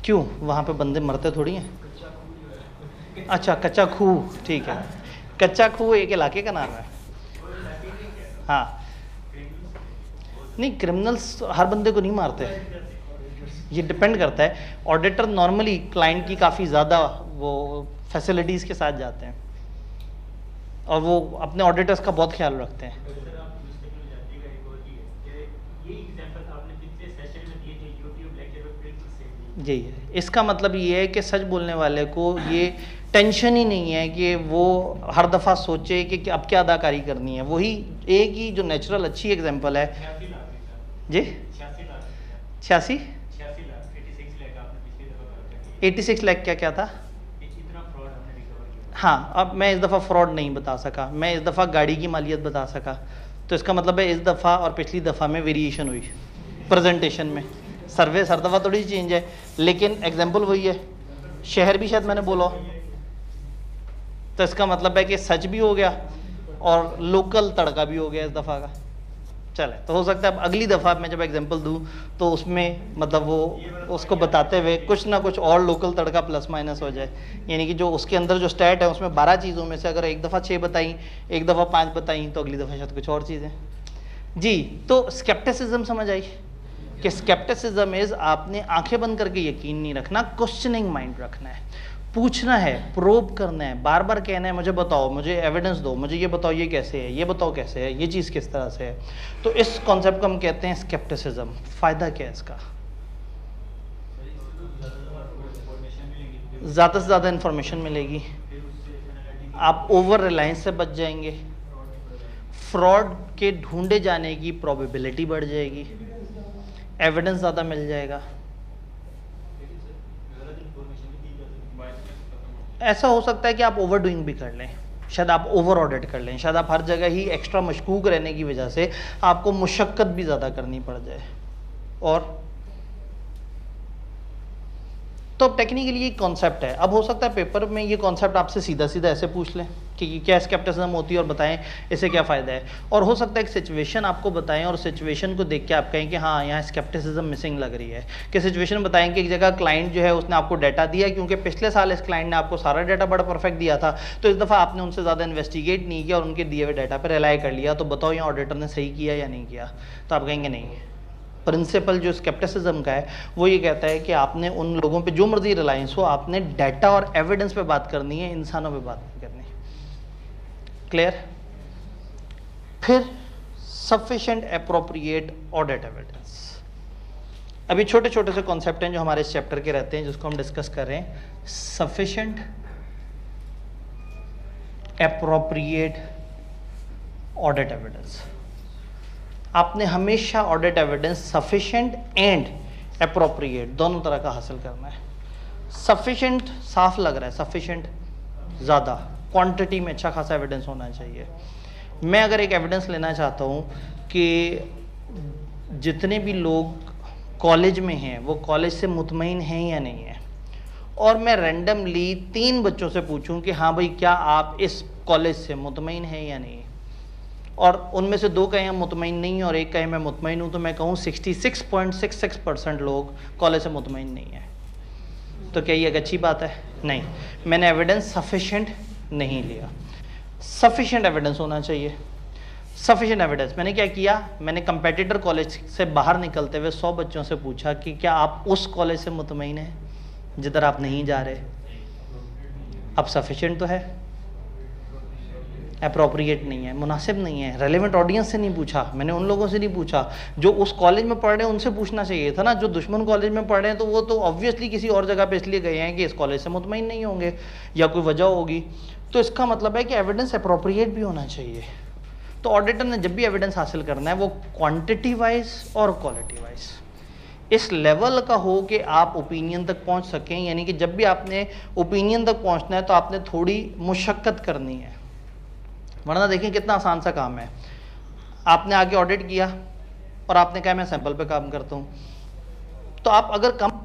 क्यों? वहाँ पे बंदे मरते थोड़ी हैं। अच्छा, कच्चा खूह, ठीक है। कच्चा खूह एक इलाके का नाम है। हाँ, नहीं, क्रिमिनल्स हर बंदे को नहीं मारते, ये डिपेंड करता है। ऑडिटर नॉर्मली क्लाइंट की काफ़ी ज़्यादा वो फैसिलिटीज़ के साथ जाते हैं और वो अपने ऑडिटर्स का बहुत ख्याल रखते हैं। जी, इसका मतलब ये है कि सच बोलने वाले को ये टेंशन ही नहीं है कि वो हर दफ़ा सोचे कि अब क्या अदाकारी करनी है। वही एक ही जो नेचुरल अच्छी एग्जांपल है जी, 86 लाख क्या था? हाँ, अब मैं इस दफ़ा फ्रॉड नहीं बता सका, मैं इस दफ़ा गाड़ी की मालियत बता सका। तो इसका मतलब है इस दफ़ा और पिछली दफ़ा में वेरिएशन हुई प्रेजेंटेशन में। सर्वे हर दफ़ा थोड़ी चेंज है, लेकिन एग्जाम्पल वही है। शहर भी शायद मैंने बोला, तो इसका मतलब है कि सच भी हो गया और लोकल तड़का भी हो गया इस दफ़ा का। चले, तो हो सकता है अब अगली दफ़ा मैं जब एग्जांपल दूं तो उसमें मतलब वो उसको बताते हुए कुछ ना कुछ और लोकल तड़का प्लस माइनस हो जाए। यानी कि जो उसके अंदर जो स्टैट है उसमें 12 चीज़ों में से अगर एक दफ़ा 6 बताई, एक दफ़ा 5 बताई, तो अगली दफ़ा शायद कुछ और चीज़ें। जी, तो स्केप्टिसिज्म समझ आई कि स्केप्टिसिज्म इज़ आपने आंखें बंद करके यकीन नहीं रखना, क्वेश्चनिंग माइंड रखना है, पूछना है, प्रोब करना है, बार बार कहना है मुझे बताओ, मुझे एविडेंस दो, मुझे ये बताओ ये कैसे है, ये बताओ कैसे है, ये चीज़ किस तरह से है। तो इस कॉन्सेप्ट को हम कहते हैं स्केप्टिसिज्म। फ़ायदा क्या है इसका? ज़्यादा से ज़्यादा इंफॉर्मेशन मिलेगी, आप ओवर रिलायंस से बच जाएंगे, फ्रॉड के ढूंढे जाने की प्रोबेबिलिटी बढ़ जाएगी, एविडेंस ज़्यादा मिल जाएगा। ऐसा हो सकता है कि आप ओवर डूइंग भी कर लें, शायद आप ओवर ऑडिट कर लें, शायद आप हर जगह ही एक्स्ट्रा मशकूक रहने की वजह से आपको मुशक्कत भी ज़्यादा करनी पड़ जाए। और तो टेक्निकली ये कॉन्सेप्ट है। अब हो सकता है पेपर में ये कॉन्सेप्ट आपसे सीधा सीधा ऐसे पूछ लें कि क्या स्केप्टिसिज्म होती है और बताएं इससे क्या फ़ायदा है। और हो सकता है एक सिचुएशन आपको बताएं और सिचुएशन को देख के आप कहें कि हाँ यहाँ स्केप्टिसिज्म मिसिंग लग रही है। कि सिचुएशन बताएं कि एक जगह क्लाइंट जो है उसने आपको डाटा दिया, क्योंकि पिछले साल इस क्लाइंट ने आपको सारा डाटा बड़ा परफेक्ट दिया था, तो इस दफ़ा आपने उनसे ज़्यादा इन्वेस्टिगेट नहीं किया और उनके दिए हुए डाटा पर रिलाई कर लिया। तो बताओ यहाँ ऑडिटर ने सही किया या नहीं किया? तो आप कहेंगे नहीं। प्रिंसिपल जो स्केप्टिसिज्म का है वो ये कहता है कि आपने उन लोगों पे जो मर्जी रिलायंस हो, आपने डाटा और एविडेंस पे बात करनी है, इंसानों पे बात नहीं करनी। क्लियर? फिर सफिशिएंट एप्रोप्रिएट ऑडिट एविडेंस। अभी छोटे छोटे से कॉन्सेप्ट हैं जो हमारे इस चैप्टर के रहते हैं जिसको हम डिस्कस कर रहे हैं। Sufficient appropriate audit evidence. आपने हमेशा audit evidence sufficient and appropriate दोनों तरह का हासिल करना है। सफिशिएंट साफ लग रहा है, सफिशिएंट ज़्यादा क्वांटिटी में अच्छा खासा एविडेंस होना चाहिए। मैं अगर एक एविडेंस लेना चाहता हूँ कि जितने भी लोग कॉलेज में हैं वो कॉलेज से मुतमईन हैं या नहीं है, और मैं रैंडमली 3 बच्चों से पूछूं कि हाँ भाई क्या आप इस कॉलेज से मुतमईन हैं या नहीं, और उनमें से 2 कहें हम मुतमईन नहीं और 1 कहें मैं मुतमईन हूँ, तो मैं कहूँ 66.66% लोग कॉलेज से मुतमईन नहीं है। तो क्या ये एक अच्छी बात है? नहीं, मैंने एविडेंस सफिशिएंट नहीं लिया। सफिशिएंट एविडेंस होना चाहिए। सफिशिएंट एविडेंस मैंने क्या किया, मैंने कंपेटिटर कॉलेज से बाहर निकलते हुए 100 बच्चों से पूछा कि क्या आप उस कॉलेज से मुतमईन हैं जिधर आप नहीं जा रहे। अब सफिशिएंट तो है, अप्रोप्रिएट नहीं है, मुनासिब नहीं है। रेलेवेंट ऑडियंस से नहीं पूछा, मैंने उन लोगों से नहीं पूछा जो उस कॉलेज में पढ़ रहे हैं, उनसे पूछना चाहिए था ना। जो दुश्मन कॉलेज में पढ़ रहे हैं तो वो तो ऑब्वियसली किसी और जगह पे इसलिए गए हैं कि इस कॉलेज से मुतमईन नहीं होंगे या कोई वजह होगी। तो इसका मतलब है कि एविडेंस अप्रोप्रिएट भी होना चाहिए। तो ऑडिटर ने जब भी एविडेंस हासिल करना है वो क्वांटिटी वाइज और क्वालिटी वाइज इस लेवल का हो कि आप ओपिनियन तक पहुंच सकें। यानी कि जब भी आपने ओपिनियन तक पहुंचना है तो आपने थोड़ी मुशक्कत करनी है, वरना देखें कितना आसान सा काम है। आपने आगे ऑडिट किया और आपने कहा मैं सैंपल पे काम करता हूँ, तो आप अगर कम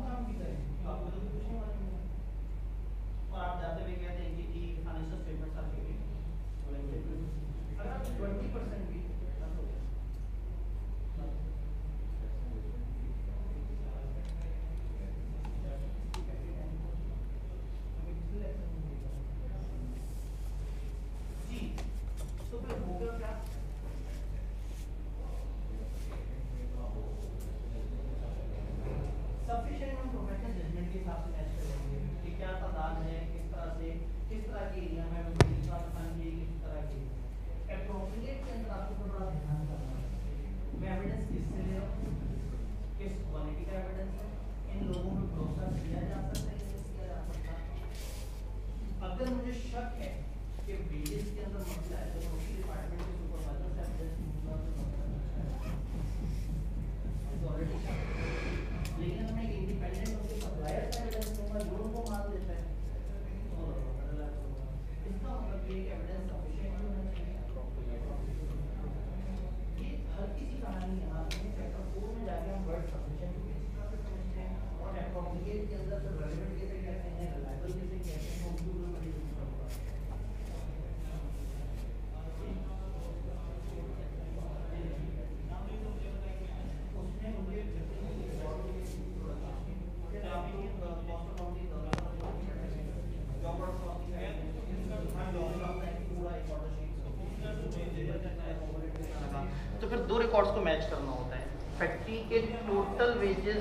फिर 2 रिकॉर्ड्स को मैच करना होता है। फैक्ट्री के टोटल वेजेस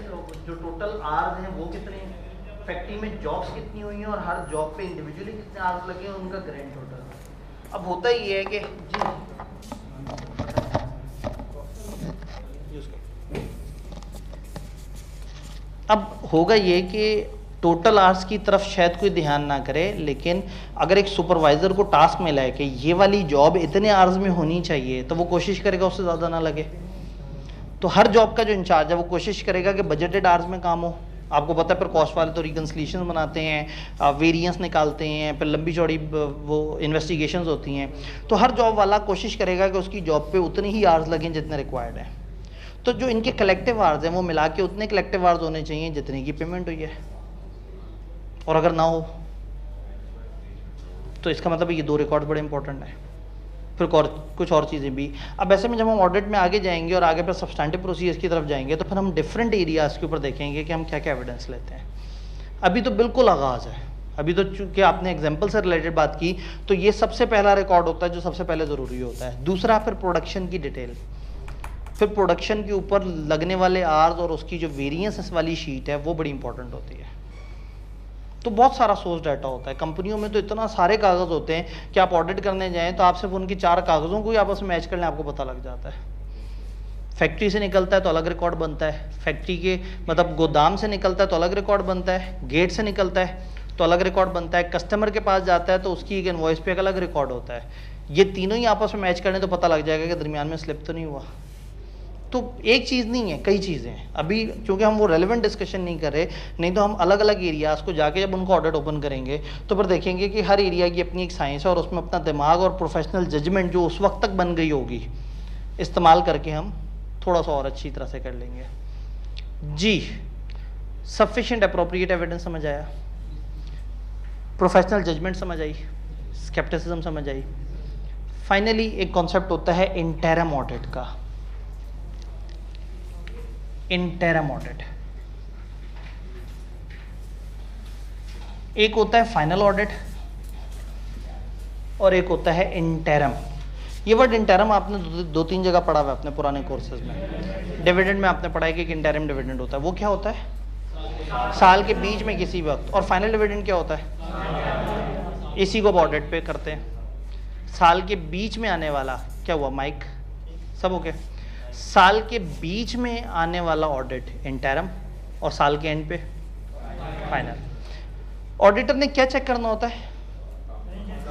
जो टोटल आवर्स हैं वो कितने हैं, फैक्ट्री में जॉब्स कितनी हुई हैं और हर जॉब पे इंडिविजुअली कितने आवर्स लगे हैं, उनका ग्रैंड टोटल। अब होता ही है कि अब होगा ये कि टोटल आवर्स की तरफ शायद कोई ध्यान ना करे, लेकिन अगर एक सुपरवाइजर को टास्क मिला है कि ये वाली जॉब इतने आवर्स में होनी चाहिए तो वो कोशिश करेगा उससे ज़्यादा ना लगे। तो हर जॉब का जो इंचार्ज है वो कोशिश करेगा कि बजटेड आवर्स में काम हो। आपको पता है फिर कॉस्ट वाले तो रिकन्सिलेशन बनाते हैं, वेरिएंस निकालते हैं, फिर लंबी चौड़ी वो इन्वेस्टिगेशंस होती हैं। तो हर जॉब वाला कोशिश करेगा कि उसकी जॉब पे उतने ही आवर्स लगें जितने रिक्वायर्ड हैं। तो जो इनके कलेक्टिव आवर्स हैं वो मिला के उतने कलेक्टिव आवर्स होने चाहिए जितने की पेमेंट हुई है, और अगर ना हो तो इसका मतलब ये 2 रिकॉर्ड बड़े इंपॉर्टेंट है। फिर कुछ और चीज़ें भी। अब ऐसे में जब हम ऑडिट में आगे जाएंगे और आगे फिर सब्सटैंटिव प्रोसीजर्स की तरफ जाएंगे तो फिर हम डिफरेंट एरियाज़ के ऊपर देखेंगे कि हम क्या क्या एविडेंस लेते हैं। अभी तो बिल्कुल आगाज़ है, अभी तो चूँकि आपने एग्जाम्पल से रिलेटेड बात की तो ये सबसे पहला रिकॉर्ड होता है जो सबसे पहले ज़रूरी होता है। दूसरा फिर प्रोडक्शन की डिटेल, फिर प्रोडक्शन के ऊपर लगने वाले आवर्स और उसकी जो वेरिएंस वाली शीट है वो बड़ी इंपॉर्टेंट होती है। तो बहुत सारा सोर्स डाटा होता है कंपनियों में, तो इतना सारे कागज़ होते हैं कि आप ऑडिट करने जाएं तो आप सिर्फ उनकी 4 कागज़ों को ही आपस में मैच कर लें आपको पता लग जाता है। फैक्ट्री से निकलता है तो अलग रिकॉर्ड बनता है, फैक्ट्री के मतलब गोदाम से निकलता है तो अलग रिकॉर्ड बनता है, गेट से निकलता है तो अलग रिकॉर्ड बनता है, कस्टमर के पास जाता है तो उसकी एक इनवॉइस पे एक अलग रिकॉर्ड होता है। ये तीनों ही आपस में मैच करने तो पता लग जाएगा कि दरमियान में स्लिप तो नहीं हुआ। तो एक चीज़ नहीं है, कई चीज़ें हैं। अभी क्योंकि हम वो रेलेवेंट डिस्कशन नहीं कर रहे, नहीं तो हम अलग अलग एरियाज़ को जाके जब उनको ऑडिट ओपन करेंगे तो फिर देखेंगे कि हर एरिया की अपनी एक साइंस है और उसमें अपना दिमाग और प्रोफेशनल जजमेंट जो उस वक्त तक बन गई होगी इस्तेमाल करके हम थोड़ा सा और अच्छी तरह से कर लेंगे। जी, सफिशिएंट अप्रोप्रिएट एविडेंस समझ आया, प्रोफेशनल जजमेंट समझ आई, स्केप्टिसिज्म समझ आई। फाइनली एक कॉन्सेप्ट होता है इंटरम ऑडिट का। इंटरम ऑडिट एक होता है फाइनल ऑडिट और एक होता है इंटरम। ये वर्ड इंटरम आपने दो तीन जगह पढ़ा हुआ है अपने पुराने कोर्सेज में। डिविडेंड में आपने पढ़ा है कि एक इंटरम डिविडेंड होता है। वो क्या होता है? साल के बीच में किसी वक्त। और फाइनल डिविडेंड क्या होता है? इसी को ऑडिट पे करते हैं। साल के बीच में आने वाला, क्या हुआ माइक सब ओके? साल के बीच में आने वाला ऑडिट इंटरम और साल के एंड पे फाइनल। ऑडिटर ने क्या चेक करना होता है?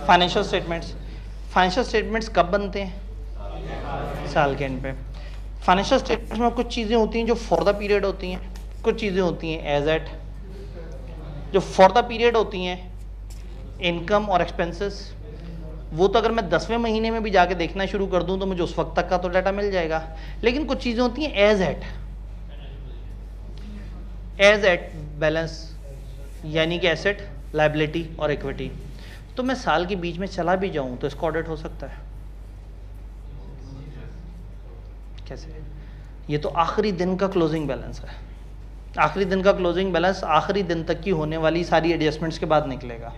Financial statements. फाइनेंशियल स्टेटमेंट्स कब बनते हैं? साल के एंड पे। फाइनेंशियल स्टेटमेंट्स में कुछ चीज़ें होती हैं जो फॉर द पीरियड होती हैं, कुछ चीज़ें होती हैं एज एट। जो फॉर द पीरियड होती हैं इनकम और एक्सपेंसेस, वो तो अगर मैं 10वें महीने में भी जाके देखना शुरू कर दूं तो मुझे उस वक्त तक का तो डाटा मिल जाएगा। लेकिन कुछ चीज़ें होती हैं एज एट बैलेंस, यानी कि एसेट, लायबिलिटी और इक्विटी। तो मैं साल के बीच में चला भी जाऊं तो इसका ऑडिट हो सकता है। कैसे? ये तो आखिरी दिन का क्लोजिंग बैलेंस है। आखिरी दिन का क्लोजिंग बैलेंस आखिरी दिन तक की होने वाली सारी एडजस्टमेंट्स के बाद निकलेगा।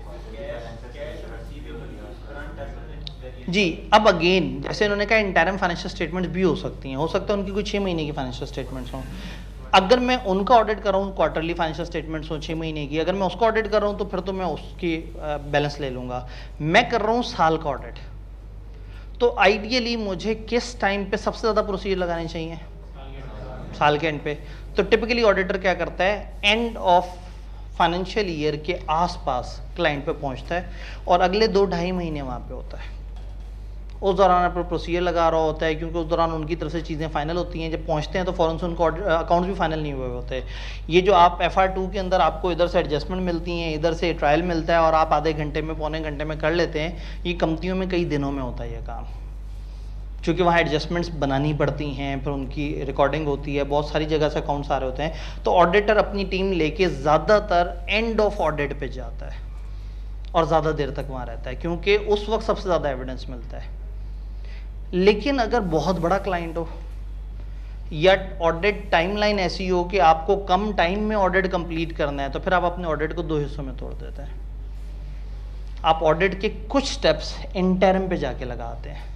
जी, अब अगेन जैसे इन्होंने कहा इंटरम फाइनेंशियल स्टेटमेंट्स भी हो सकती हैं, हो सकता है उनकी कोई 6 महीने की फाइनेंशियल स्टेटमेंट्स हों। अगर मैं उनका ऑडिट कर रहा हूँ, क्वार्टरली फाइनेंशियल स्टेटमेंट्स हो 6 महीने की, अगर मैं उसका ऑडिट कर रहा हूँ तो फिर तो मैं उसकी बैलेंस ले लूँगा। मैं कर रहा हूँ साल का ऑडिट, तो आइडियली मुझे किस टाइम पे सबसे ज़्यादा प्रोसीजर लगाने चाहिए? साल के एंड पे। तो टिपिकली ऑडिटर क्या करता है? एंड ऑफ फाइनेंशियल ईयर के आसपास क्लाइंट पे पहुंचता है और अगले 2-2.5 महीने वहाँ पे होता है। उस दौरान अपना प्रोसीजर लगा रहा होता है, क्योंकि उस दौरान उनकी तरफ से चीज़ें फाइनल होती हैं। जब पहुंचते हैं तो फ़ौरन से उनको अकाउंट्स भी फाइनल नहीं हुए होते। ये जो आप FR2 के अंदर आपको इधर से एडजस्टमेंट मिलती हैं, इधर से ट्रायल मिलता है और आप आधे घंटे में, पौने घंटे में कर लेते हैं, ये कंपनियों में कई दिनों में होता है ये काम। क्योंकि वहाँ एडजस्टमेंट्स बनानी पड़ती हैं, फिर उनकी रिकॉर्डिंग होती है, बहुत सारी जगह से अकाउंट्स आ रहे होते हैं। तो ऑडिटर अपनी टीम लेके ज़्यादातर एंड ऑफ ऑडिट पे जाता है और ज़्यादा देर तक वहाँ रहता है, क्योंकि उस वक्त सबसे ज़्यादा एविडेंस मिलता है। लेकिन अगर बहुत बड़ा क्लाइंट हो या ऑडिट टाइमलाइन ऐसी हो कि आपको कम टाइम में ऑडिट कंप्लीट करना है, तो फिर आप अपने ऑडिट को 2 हिस्सों में तोड़ देते हैं। आप ऑडिट के कुछ स्टेप्स इंटरम पे जाके लगाते हैं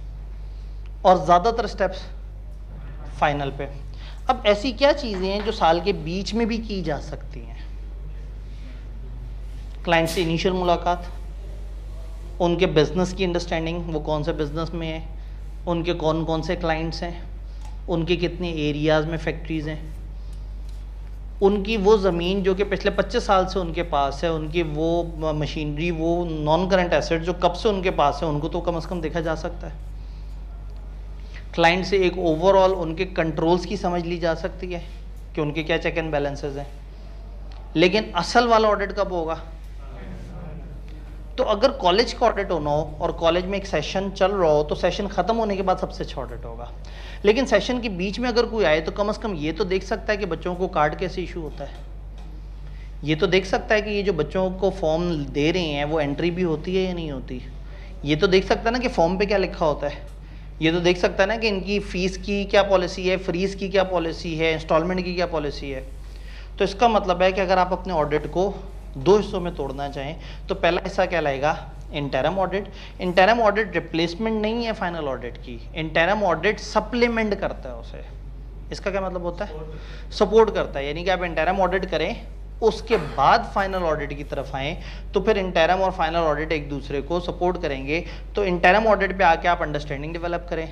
और ज़्यादातर स्टेप्स फाइनल पे। अब ऐसी क्या चीज़ें हैं जो साल के बीच में भी की जा सकती हैं? क्लाइंट से इनिशियल मुलाकात, उनके बिजनेस की अंडरस्टैंडिंग, वो कौन से बिजनेस में है, उनके कौन कौन से क्लाइंट्स हैं, उनके कितने एरियाज़ में फैक्ट्रीज़ हैं, उनकी वो ज़मीन जो कि पिछले 25 साल से उनके पास है, उनकी वो मशीनरी, वो नॉन करंट एसेट जो कब से उनके पास है, उनको तो कम से कम देखा जा सकता है। क्लाइंट से एक ओवरऑल उनके कंट्रोल्स की समझ ली जा सकती है कि उनके क्या चेक एंड बैलेंसेस हैं। लेकिन असल वाला ऑडिट कब होगा? तो अगर कॉलेज का ऑडिट होना हो और कॉलेज में एक सेशन चल रहा हो तो सेशन खत्म होने के बाद सबसे अच्छा ऑडिट होगा। लेकिन सेशन के बीच में अगर कोई आए तो कम से कम ये तो देख सकता है कि बच्चों को कार्ड कैसे इशू होता है, ये तो देख सकता है कि ये जो बच्चों को फॉर्म दे रहे हैं वो एंट्री भी होती है या नहीं होती, ये तो देख सकता है ना कि फॉर्म पे क्या लिखा होता है, ये तो देख सकता है ना कि इनकी फ़ीस की क्या पॉलिसी है, फ्रीज़ की क्या पॉलिसी है, इंस्टॉलमेंट की क्या पॉलिसी है। तो इसका मतलब है कि अगर आप अपने ऑडिट को 2 हिस्सों में तोड़ना चाहें तो पहला हिस्सा क्या लाएगा? Interim audit. Interim audit replacement नहीं है फाइनल ऑडिट की, इंटरम ऑडिट सप्लीमेंट करता है उसे। इसका क्या मतलब होता है? सपोर्ट करता है। यानी कि आप इंटरम ऑडिट करें, उसके बाद फाइनल ऑडिट की तरफ आएँ तो फिर इंटरम और फाइनल ऑडिट एक दूसरे को सपोर्ट करेंगे। तो इंटरम ऑडिट पे आके आप अंडरस्टैंडिंग डेवलप करें,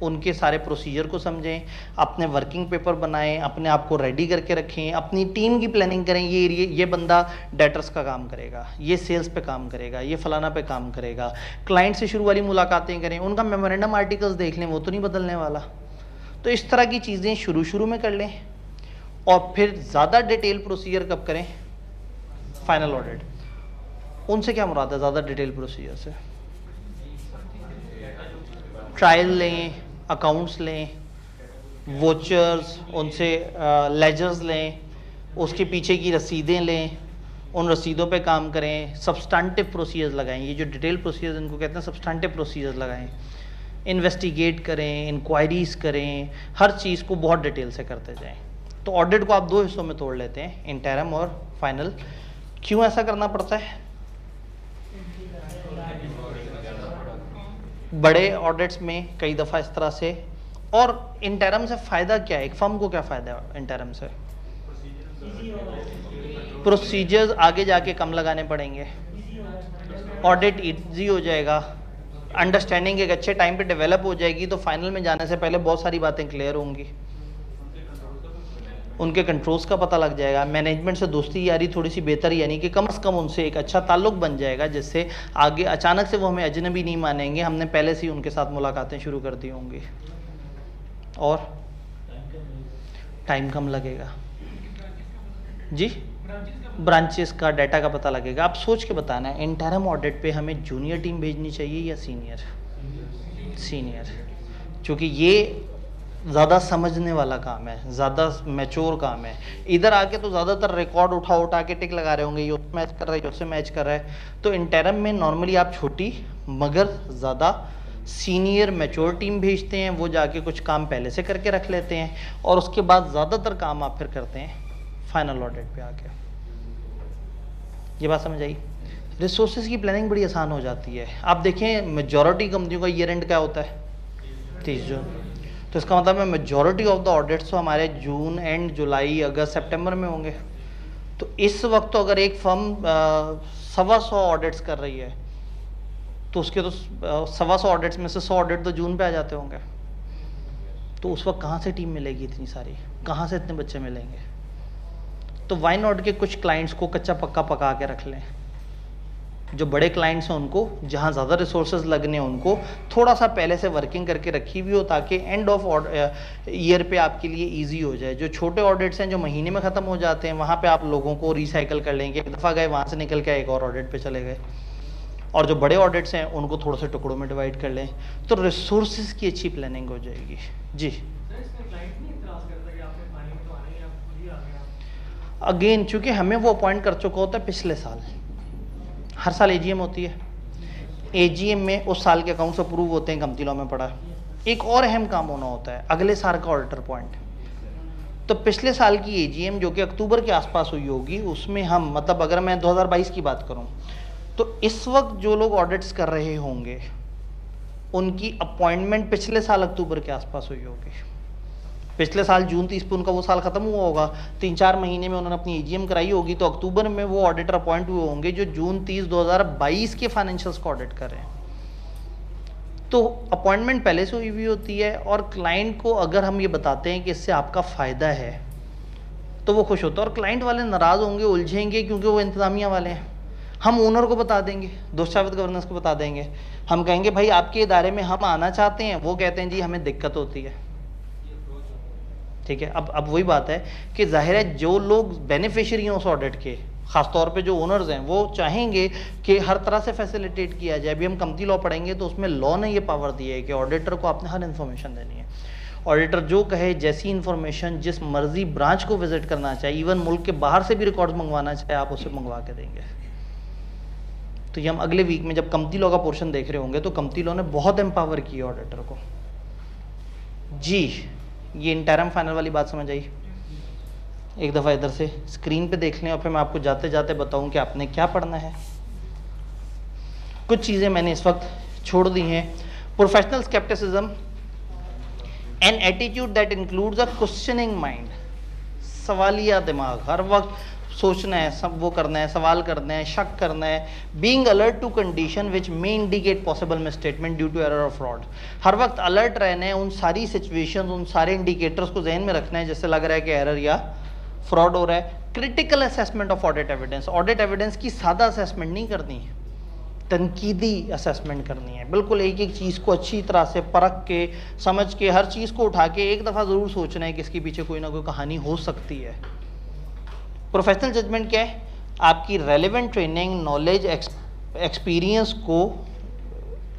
उनके सारे प्रोसीजर को समझें, अपने वर्किंग पेपर बनाएं, अपने आप को रेडी करके रखें, अपनी टीम की प्लानिंग करें। ये बंदा डेटर्स का काम करेगा, ये सेल्स पे काम करेगा, ये फलाना पे काम करेगा। क्लाइंट से शुरू वाली मुलाकातें करें, उनका मेमोरेंडम आर्टिकल्स देख लें, वो तो नहीं बदलने वाला। तो इस तरह की चीज़ें शुरू शुरू में कर लें, और फिर ज़्यादा डिटेल प्रोसीजर कब करें? Final audit. उनसे क्या मुराद है ज़्यादा डिटेल प्रोसीजर से? ट्रायल लें, अकाउंट्स लें, वोचर्स, उनसे लेजर्स लें, उसके पीछे की रसीदें लें, उन रसीदों पे काम करें, सब्सटेंटिव प्रोसीजर्स लगाएं। ये जो डिटेल प्रोसीजर्स इनको कहते हैं सब्सटेंटिव प्रोसीजर्स लगाएं, इन्वेस्टिगेट करें, इंक्वायरीज करें, हर चीज़ को बहुत डिटेल से करते जाएं। तो ऑडिट को आप दो हिस्सों में तोड़ लेते हैं, इंटरम और फाइनल। क्यों ऐसा करना पड़ता है? बड़े ऑडिट्स में कई दफ़ा इस तरह से। और इंटरम से फ़ायदा क्या है? एक फर्म को क्या फ़ायदा है इंटरम से? प्रोसीजर्स आगे जाके कम लगाने पड़ेंगे, ऑडिट इजी हो जाएगा, अंडरस्टैंडिंग एक अच्छे टाइम पे डेवलप हो जाएगी, तो फाइनल में जाने से पहले बहुत सारी बातें क्लियर होंगी, उनके कंट्रोल्स का पता लग जाएगा, मैनेजमेंट से दोस्ती यारी थोड़ी सी बेहतर, यानी कि कम से कम उनसे एक अच्छा ताल्लुक बन जाएगा, जिससे आगे अचानक से वो हमें अजनबी नहीं मानेंगे, हमने पहले से ही उनके साथ मुलाकातें शुरू कर दी होंगी, और टाइम कम लगेगा। जी, ब्रांचेस का, डाटा का पता लगेगा। आप सोच के बताना है इंटरम ऑडिट पे हमें जूनियर टीम भेजनी चाहिए या सीनियर? सीनियर, क्योंकि ये ज़्यादा समझने वाला काम है, ज़्यादा मैच्योर काम है। इधर आके तो ज़्यादातर रिकॉर्ड उठा उठा के टिक लगा रहे होंगे, ये उससे मैच कर रहा है, उससे मैच कर रहा है। तो इंटरम में नॉर्मली आप छोटी मगर ज़्यादा सीनियर मैच्योर टीम भेजते हैं, वो जाके कुछ काम पहले से करके रख लेते हैं, और उसके बाद ज़्यादातर काम आप फिर करते हैं फाइनल ऑडिट पे आके। ये बात समझ आई? रिसोर्सेज की प्लानिंग बड़ी आसान हो जाती है। आप देखें मेजॉरिटी कंपनियों का ईयर एंड क्या होता है? 30 जून। तो इसका मतलब है मेजॉरिटी ऑफ द ऑडिट्स तो हमारे जून एंड, जुलाई, अगस्त, सितंबर में होंगे। तो इस वक्त तो अगर एक फर्म 125 ऑडिट्स कर रही है, तो उसके तो 125 ऑडिट्स में से 100 ऑडिट तो जून पे आ जाते होंगे। तो उस वक्त कहाँ से टीम मिलेगी इतनी सारी? कहाँ से इतने बच्चे मिलेंगे? तो वाई नॉट के कुछ क्लाइंट्स को कच्चा पक्का पका के रख लें। जो बड़े क्लाइंट्स हैं उनको, जहाँ ज़्यादा रिसोर्सेज लगने हैं, उनको थोड़ा सा पहले से वर्किंग करके रखी हुई हो, ताकि एंड ऑफ ईयर पे आपके लिए इजी हो जाए। जो छोटे ऑडिट्स हैं जो महीने में ख़त्म हो जाते हैं, वहाँ पे आप लोगों को रिसाइकल कर लेंगे, एक दफ़ा गए वहाँ से निकल के एक और ऑडिट पे चले गए। और जो बड़े ऑडिट्स हैं उनको थोड़े से टुकड़ों में डिवाइड कर लें, तो रिसोर्सेज की अच्छी प्लानिंग हो जाएगी। जी, अगेन चूँकि हमें वो अपॉइंट कर चुका होता है पिछले साल, हर साल एजीएम होती है, एजीएम में उस साल के अकाउंट्स अप्रूव होते हैं, कंपनी लॉ में पड़ा है। एक और अहम काम होना होता है अगले साल का ऑडिटर पॉइंट। तो पिछले साल की एजीएम जो कि अक्टूबर के आसपास हुई होगी, उसमें हम, मतलब अगर मैं 2022 की बात करूं, तो इस वक्त जो लोग ऑडिट्स कर रहे होंगे उनकी अपॉइंटमेंट पिछले साल अक्टूबर के आसपास हुई होगी। पिछले साल जून 30 पे उनका वो साल खत्म हुआ होगा, 3-4 महीने में उन्होंने अपनी एजीएम कराई होगी, तो अक्टूबर में वो ऑडिटर अपॉइंट हुए होंगे जो जून 30 2022 के फाइनेंशियल्स को ऑडिट कर रहे हैं। तो अपॉइंटमेंट पहले से हुई होती है, और क्लाइंट को अगर हम ये बताते हैं कि इससे आपका फ़ायदा है, तो वो खुश होता है। और क्लाइंट वाले नाराज़ होंगे, उलझेंगे, क्योंकि वो इंतज़ामिया वाले हैं। हम ओनर को बता देंगे, दोस्तावेज गवर्नेंस को बता देंगे, हम कहेंगे भाई आपके इदारे में हम आना चाहते हैं, वो कहते हैं जी हमें दिक्कत होती है। ठीक है, अब वही बात है कि जाहिर है जो लोग बेनिफिशियरी हैं उस ऑडिट के, खासतौर पे जो ओनर्स हैं, वो चाहेंगे कि हर तरह से फैसिलिटेट किया जाए। अभी हम कंपनी लॉ पढ़ेंगे तो उसमें लॉ ने ये पावर दी है कि ऑडिटर को आपने हर इन्फॉर्मेशन देनी है। ऑडिटर जो कहे, जैसी इन्फॉर्मेशन जिस मर्जी ब्रांच को विजिट करना चाहे, इवन मुल्क के बाहर से भी रिकॉर्ड्स मंगवाना चाहे, आप उसे मंगवा के देंगे। तो ये हम अगले वीक में जब कंपनी लॉ का पोर्शन देख रहे होंगे, तो कंपनी लॉ ने बहुत एम्पावर किया ऑडिटर को। जी, ये इंटरम फाइनल वाली बात समझ आई? एक दफ़ा इधर से स्क्रीन पे देख लें, और फिर मैं आपको जाते जाते बताऊं कि आपने क्या पढ़ना है। कुछ चीज़ें मैंने इस वक्त छोड़ दी हैं। Professional scepticism, an attitude that includes a questioning mind, सवालिया दिमाग, हर वक्त सोचना है, सब वो करना है, सवाल करना है, शक करना है। Being alert to condition which may indicate possible misstatement due to error और फ्रॉड, हर वक्त अलर्ट रहना है, उन सारी सिचुएशंस, उन सारे इंडिकेटर्स को जहन में रखना है जैसे लग रहा है कि एरर या फ्रॉड हो रहा है। Critical assessment of audit evidence, audit evidence की सादा असेसमेंट नहीं करनी है, तनकीदी असेसमेंट करनी है, बिल्कुल एक एक चीज़ को अच्छी तरह से परख के समझ के हर चीज़ को उठा के एक दफ़ा ज़रूर सोचना है कि इसके पीछे कोई ना कोई कहानी हो सकती है। प्रोफेशनल जजमेंट क्या है? आपकी रेलेवेंट ट्रेनिंग, नॉलेज, एक्सपीरियंस को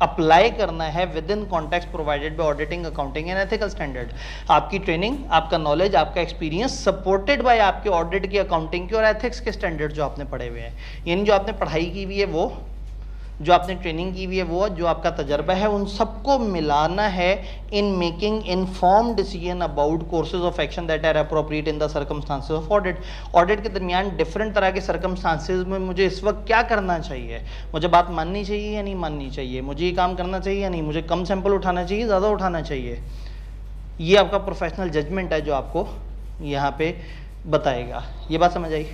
अप्लाई करना है with in context provided by auditing, accounting and ethical standard. आपकी ट्रेनिंग, आपका नॉलेज, आपका एक्सपीरियंस सपोर्टेड बाय आपके ऑडिट के, अकाउंटिंग के और एथिक्स के स्टैंडर्ड जो आपने पढ़े हुए हैं, यानी जो आपने पढ़ाई की हुई है वो, जो आपने ट्रेनिंग की हुई है वो, जो आपका तजर्बा है, उन सबको मिलाना है in making inform decision about courses of action that are appropriate in the circumstances of audit. Audit के दरमियान डिफरेंट तरह के सर्कमस्टांसेस में मुझे इस वक्त क्या करना चाहिए, मुझे बात माननी चाहिए या नहीं माननी चाहिए, मुझे ये काम करना चाहिए या नहीं, मुझे कम सैंपल उठाना चाहिए, ज़्यादा उठाना चाहिए, ये आपका प्रोफेशनल जजमेंट है जो आपको यहाँ पे बताएगा। ये बात समझ आई?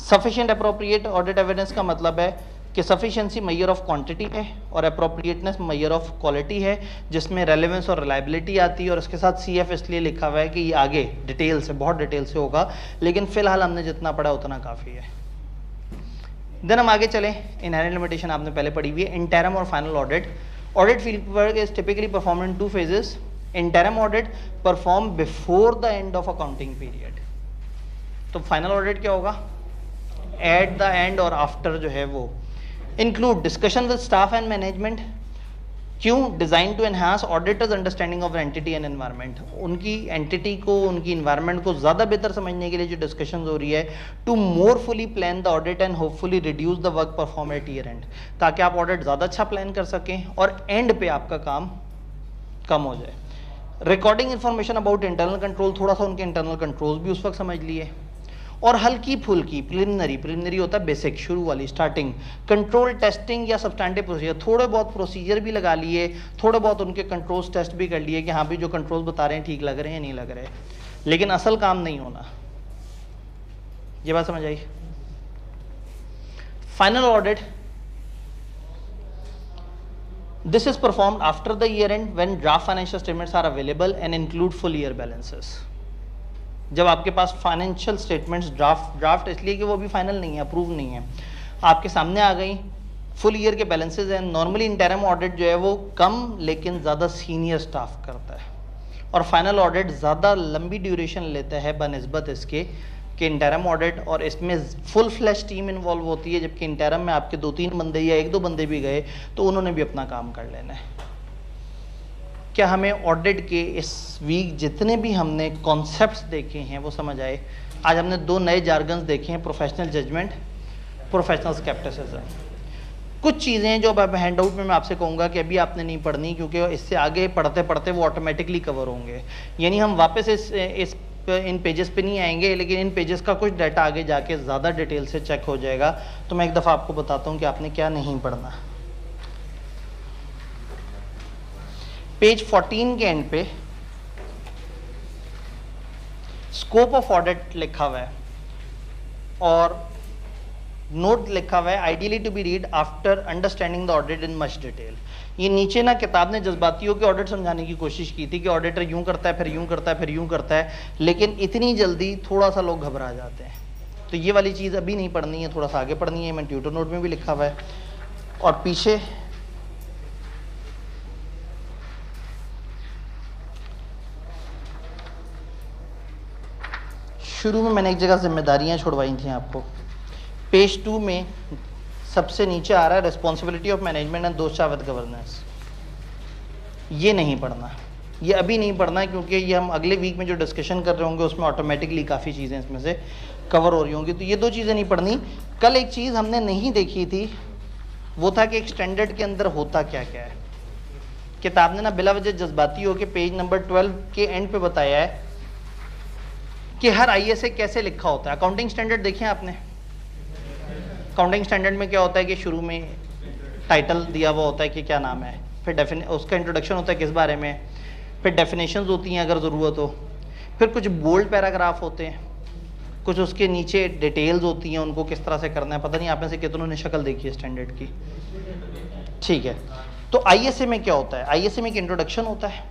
सफिशिएंट अप्रोप्रिएट ऑडिट एविडेंस का मतलब है कि सफिशिएंसी मैयर ऑफ क्वांटिटी है और अप्रोप्रिएटनेस मैयर ऑफ क्वालिटी है, जिसमें रेलेवेंस और रिलायबिलिटी आती है। और इसके साथ CF इसलिए लिखा हुआ है कि ये आगे डिटेल से, बहुत डिटेल से होगा, लेकिन फिलहाल हमने जितना पढ़ा उतना काफ़ी है। देन हम आगे चलें। इनहेरेंट लिमिटेशन आपने पहले पढ़ी हुई है। इंटरम और final audit. Audit field work is typically perform in 2 phases। Interim audit perform before the end of accounting period. तो फाइनल ऑडिट क्या होगा? एट द एंड और आफ्टर जो है वो। Include discussion with staff and management. क्यों? Design to enhance auditors understanding of entity and environment. उनकी entity को, उनकी इन्वायरमेंट को ज़्यादा बेहतर समझने के लिए जो डिस्कशन हो रही है, to more fully plan the audit and hopefully reduce the work perform at year end, ताकि आप ऑडिट ज़्यादा अच्छा प्लान कर सकें और एंड पे आपका काम कम हो जाए। Recording information about internal control, थोड़ा सा उनके इंटरनल कंट्रोल्स भी उस वक्त समझ लिए। और हल्की फुल्की प्रिलिमिनरी होता है बेसिक, शुरू वाली, स्टार्टिंग कंट्रोल टेस्टिंग या सब्सटैंटिव प्रोसीजर, थोड़े बहुत प्रोसीजर भी लगा लिए, थोड़े बहुत उनके कंट्रोल्स टेस्ट भी कर लिए कि हाँ भी जो कंट्रोल्स बता रहे हैं ठीक लग रहे हैं नहीं लग रहे, लेकिन असल काम नहीं होना। ये बात समझ आई? Final audit, this is performed after the year end when draft financial statements are available and include full year balances। जब आपके पास फाइनेंशियल स्टेटमेंट्स ड्राफ्ट इसलिए कि वो भी फाइनल नहीं है, अप्रूव नहीं है, आपके सामने आ गई, फुल ईयर के बैलेंसेज हैं। नॉर्मली इंटरम ऑडिट जो है वो कम लेकिन ज़्यादा सीनियर स्टाफ करता है, और फाइनल ऑडिट ज़्यादा लंबी ड्यूरेशन लेता है बनिस्बत इसके कि इंटरम ऑडिट, और इसमें फुल फ्लैश टीम इन्वॉल्व होती है, जबकि इंटरम में आपके 2-3 बंदे या 1-2 बंदे भी गए तो उन्होंने भी अपना काम कर लेना है। क्या हमें ऑडिट के इस वीक जितने भी हमने कॉन्सेप्ट्स देखे हैं वो समझ आए? आज हमने 2 नए जार्गन्स देखे हैं, प्रोफेशनल जजमेंट, प्रोफेशनल स्केप्टिसिज्म। कुछ चीज़ें जो अब हैंड आउट में मैं आपसे कहूँगा कि अभी आपने नहीं पढ़नी, क्योंकि इससे आगे पढ़ते पढ़ते वो ऑटोमेटिकली कवर होंगे, यानी हम वापस इन पेजेस पे नहीं आएंगे, लेकिन इन पेजेस का कुछ डाटा आगे जाके ज़्यादा डिटेल से चेक हो जाएगा। तो मैं एक दफ़ा आपको बताता हूँ कि आपने क्या नहीं पढ़ना। पेज 14 के एंड पे स्कोप ऑफ ऑडिट लिखा हुआ है और नोट लिखा हुआ है, ideally to be read after understanding the audit in much detail. ये नीचे ना किताब ने जज्बातियों के ऑडिट समझाने की कोशिश की थी कि ऑडिटर यूं करता है, फिर यूं करता है, फिर यूं करता है, लेकिन इतनी जल्दी थोड़ा सा लोग घबरा जाते हैं। तो ये वाली चीज़ अभी नहीं पढ़नी है, थोड़ा सा आगे पढ़नी है। मैं ट्यूटर नोट में भी लिखा हुआ है। और पीछे शुरू में मैंने एक जगह जिम्मेदारियां छुड़वाई थी आपको। पेज 2 में सबसे नीचे आ रहा है responsibility of management and those with governance. ये नहीं पढ़ना, ये अभी नहीं पढ़ना, क्योंकि ये हम अगले वीक में जो डिस्कशन कर रहे होंगे उसमें ऑटोमेटिकली काफ़ी चीज़ें इसमें से कवर हो रही होंगी। तो ये 2 चीज़ें नहीं पढ़नी। कल एक चीज़ हमने नहीं देखी थी, वो था कि एक स्टैंडर्ड के अंदर होता क्या क्या है। किताब ने ना बिला वजह जज्बाती हो के पेज नंबर 12 के एंड पे बताया है कि हर ISA कैसे लिखा होता है। अकाउंटिंग स्टैंडर्ड देखें आपने? अकाउंटिंग स्टैंडर्ड में क्या होता है कि शुरू में टाइटल दिया हुआ होता है कि क्या नाम है, फिर उसका इंट्रोडक्शन होता है किस बारे में, फिर डेफिनेशंस होती हैं अगर ज़रूरत हो, फिर कुछ बोल्ड पैराग्राफ होते हैं, कुछ उसके नीचे डिटेल्स होती हैं, उनको किस तरह से करना है। पता नहीं आप में से कितनों ने शक्ल देखी है स्टैंडर्ड की? ठीक है। तो ISA में क्या होता है? ISA में एक इंट्रोडक्शन होता है,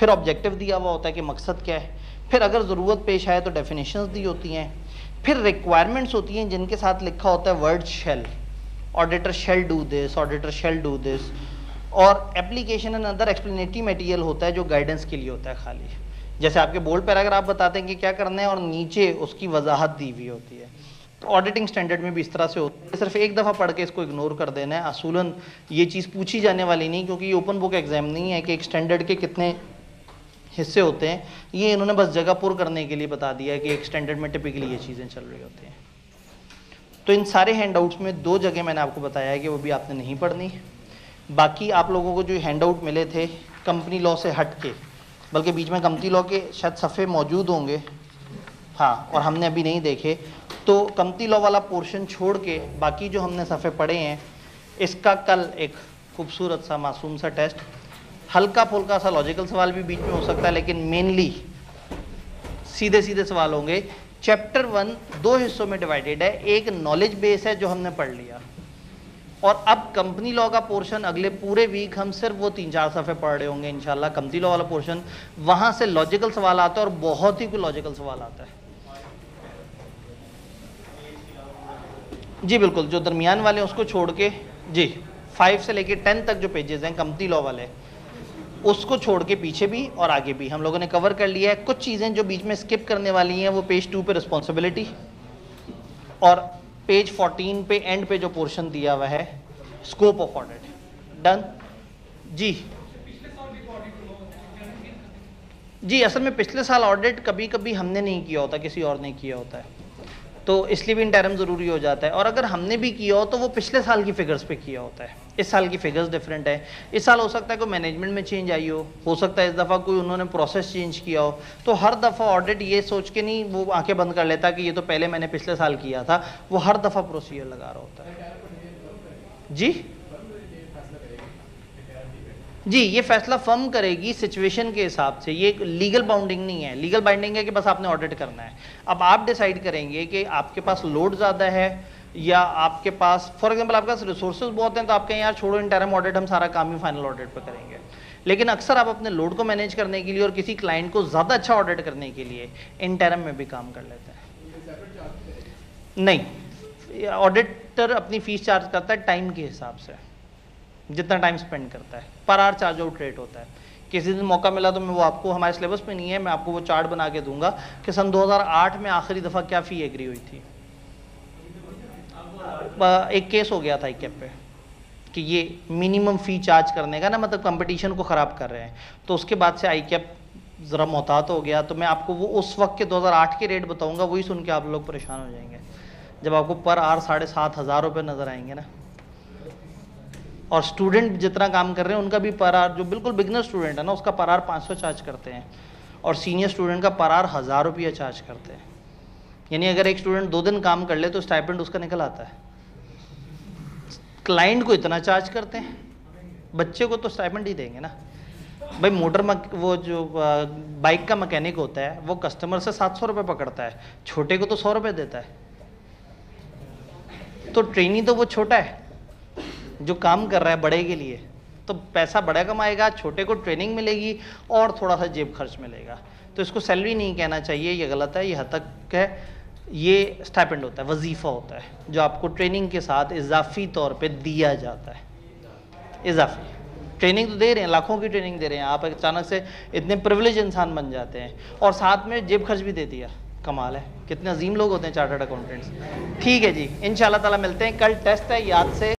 फिर ऑब्जेक्टिव दिया हुआ होता है कि मकसद क्या है, फिर अगर ज़रूरत पेश आए तो डेफिनेशंस दी होती हैं, फिर रिक्वायरमेंट्स होती हैं जिनके साथ लिखा होता है word shall. Auditor shall do this, auditor shall do this. और application and other explanatory material होता है जो गाइडेंस के लिए होता है खाली, जैसे आपके बोल्ड पैराग्राफ बताते हैं कि क्या करना है और नीचे उसकी वजाहत दी हुई होती है। तो ऑडिटिंग स्टैंडर्ड में भी इस तरह से होता है, सिर्फ एक दफ़ा पढ़ के इसको इग्नोर कर देना है। असूलन ये चीज़ पूछी जाने वाली नहीं, क्योंकि ये ओपन बुक एग्जाम नहीं है कि एक स्टैंडर्ड के कितने हिस्से होते हैं, ये इन्होंने बस जगह पुर करने के लिए बता दिया है कि एक स्टैंडर्ड में टिपिकली ये चीज़ें चल रही होती हैं। तो इन सारे हैंडआउट्स में 2 जगह मैंने आपको बताया है कि वो भी आपने नहीं पढ़नी। बाकी आप लोगों को जो हैंडआउट मिले थे कंपनी लॉ से हट के, बल्कि बीच में कंपनी लॉ के शायद सफ़े मौजूद होंगे, हाँ, और हमने अभी नहीं देखे, तो कंपनी लॉ वाला पोर्शन छोड़ के बाकी जो हमने सफ़े पढ़े हैं, इसका कल एक खूबसूरत सा मासूम सा टेस्ट, हल्का फुल्का सा लॉजिकल सवाल भी बीच में हो सकता है, लेकिन मेनली सीधे सीधे सवाल होंगे। चैप्टर 1 2 हिस्सों में डिवाइडेड है, एक नॉलेज बेस है जो हमने पढ़ लिया, और अब कंपनी लॉ का पोर्शन अगले पूरे वीक हम सिर्फ वो 3-4 सफ़े पढ़ रहे होंगे इंशाल्लाह। कंपनी लॉ वाला पोर्शन, वहाँ से लॉजिकल सवाल आता है और बहुत ही कोई लॉजिकल सवाल आता है। जी बिल्कुल, जो दरमियान वाले हैं उसको छोड़ के, जी 5 से लेके 10 तक जो पेजेस हैं कंपनी लॉ वाले, उसको छोड़ के पीछे भी और आगे भी हम लोगों ने कवर कर लिया है। कुछ चीज़ें जो बीच में स्किप करने वाली हैं वो पेज 2 पे रिस्पॉन्सिबिलिटी, और पेज 14 पे एंड पे जो पोर्शन दिया हुआ है स्कोप ऑफ ऑडिट। डन जी। जी असल में पिछले साल ऑडिट कभी कभी हमने नहीं किया होता, किसी और ने किया होता है, तो इसलिए भी इंटरम ज़रूरी हो जाता है। और अगर हमने भी किया हो तो वो पिछले साल की फिगर्स पे किया होता है, इस साल की फिगर्स डिफरेंट है। इस साल हो सकता है कोई मैनेजमेंट में चेंज आई हो सकता है इस दफ़ा कोई उन्होंने प्रोसेस चेंज किया हो, तो हर दफ़ा ऑडिट ये सोच के नहीं वो आंखें बंद कर लेता कि ये तो पहले मैंने पिछले साल किया था, वो हर दफ़ा प्रोसीजर लगा रहा होता है। जी ये फैसला फर्म करेगी सिचुएशन के हिसाब से, ये लीगल बाउंडिंग नहीं है। लीगल बाइंडिंग है कि बस आपने ऑडिट करना है। अब आप डिसाइड करेंगे कि आपके पास लोड ज़्यादा है या आपके पास, फॉर एग्जांपल आपके पास रिसोर्सेज बहुत हैं, तो आप कहें यार छोड़ो इंटरम ऑडिट, हम सारा काम ही फाइनल ऑडिट पे करेंगे। लेकिन अक्सर आप अपने लोड को मैनेज करने के लिए और किसी क्लाइंट को ज़्यादा अच्छा ऑडिट करने के लिए इंटरम में भी काम कर लेते हैं। नहीं, ऑडिटर अपनी फीस चार्ज करता है टाइम के हिसाब से, जितना टाइम स्पेंड करता है, per hour charge out rate होता है। किसी दिन मौका मिला तो मैं वो आपको, हमारे सिलेबस में नहीं है, मैं आपको वो चार्ट बना के दूंगा कि सन 2008 में आखिरी दफ़ा क्या फ़ी एग्री हुई थी। एक केस हो गया था ICAP पे कि ये मिनिमम फ़ी चार्ज करने का ना, मतलब कंपटीशन को ख़राब कर रहे हैं, तो उसके बाद से ICAP ज़रा मोहतात हो गया। तो मैं आपको वो उस वक्त के 2008 के रेट बताऊँगा, वही सुन के आप लोग परेशान हो जाएंगे जब आपको पर आवर 7,500 रुपये नज़र आएंगे ना। और स्टूडेंट जितना काम कर रहे हैं उनका भी पर आवर, जो बिल्कुल बिगनर स्टूडेंट है ना, उसका पर आवर 500 चार्ज करते हैं, और सीनियर स्टूडेंट का पर आवर 1000 रुपया चार्ज करते हैं। यानी अगर एक स्टूडेंट 2 दिन काम कर ले तो स्टाइपेंड उसका निकल आता है। क्लाइंट को इतना चार्ज करते हैं, बच्चे को तो स्टाइपेंड ही देंगे ना भाई। वो जो बाइक का मैकेनिक होता है वो कस्टमर से 700 रुपये पकड़ता है, छोटे को तो 100 रुपये देता है। तो ट्रेनी तो वो छोटा है जो काम कर रहा है बड़े के लिए, तो पैसा बड़ा कमाएगा, छोटे को ट्रेनिंग मिलेगी और थोड़ा सा जेब खर्च मिलेगा। तो इसको सैलरी नहीं कहना चाहिए, ये गलत है, ये हद तक है। ये स्टाइपेंड होता है, वजीफ़ा होता है जो आपको ट्रेनिंग के साथ इजाफी तौर पे दिया जाता है। इजाफी ट्रेनिंग तो दे रहे हैं, लाखों की ट्रेनिंग दे रहे हैं, आप अचानक से इतने प्रिविलेज इंसान बन जाते हैं, और साथ में जेब खर्च भी दे दिया। कमाल है, कितने अजीम लोग होते हैं चार्टर्ड अकाउंटेंट्स। ठीक है जी, इंशाल्लाह ताला मिलते हैं। कल टेस्ट है, याद से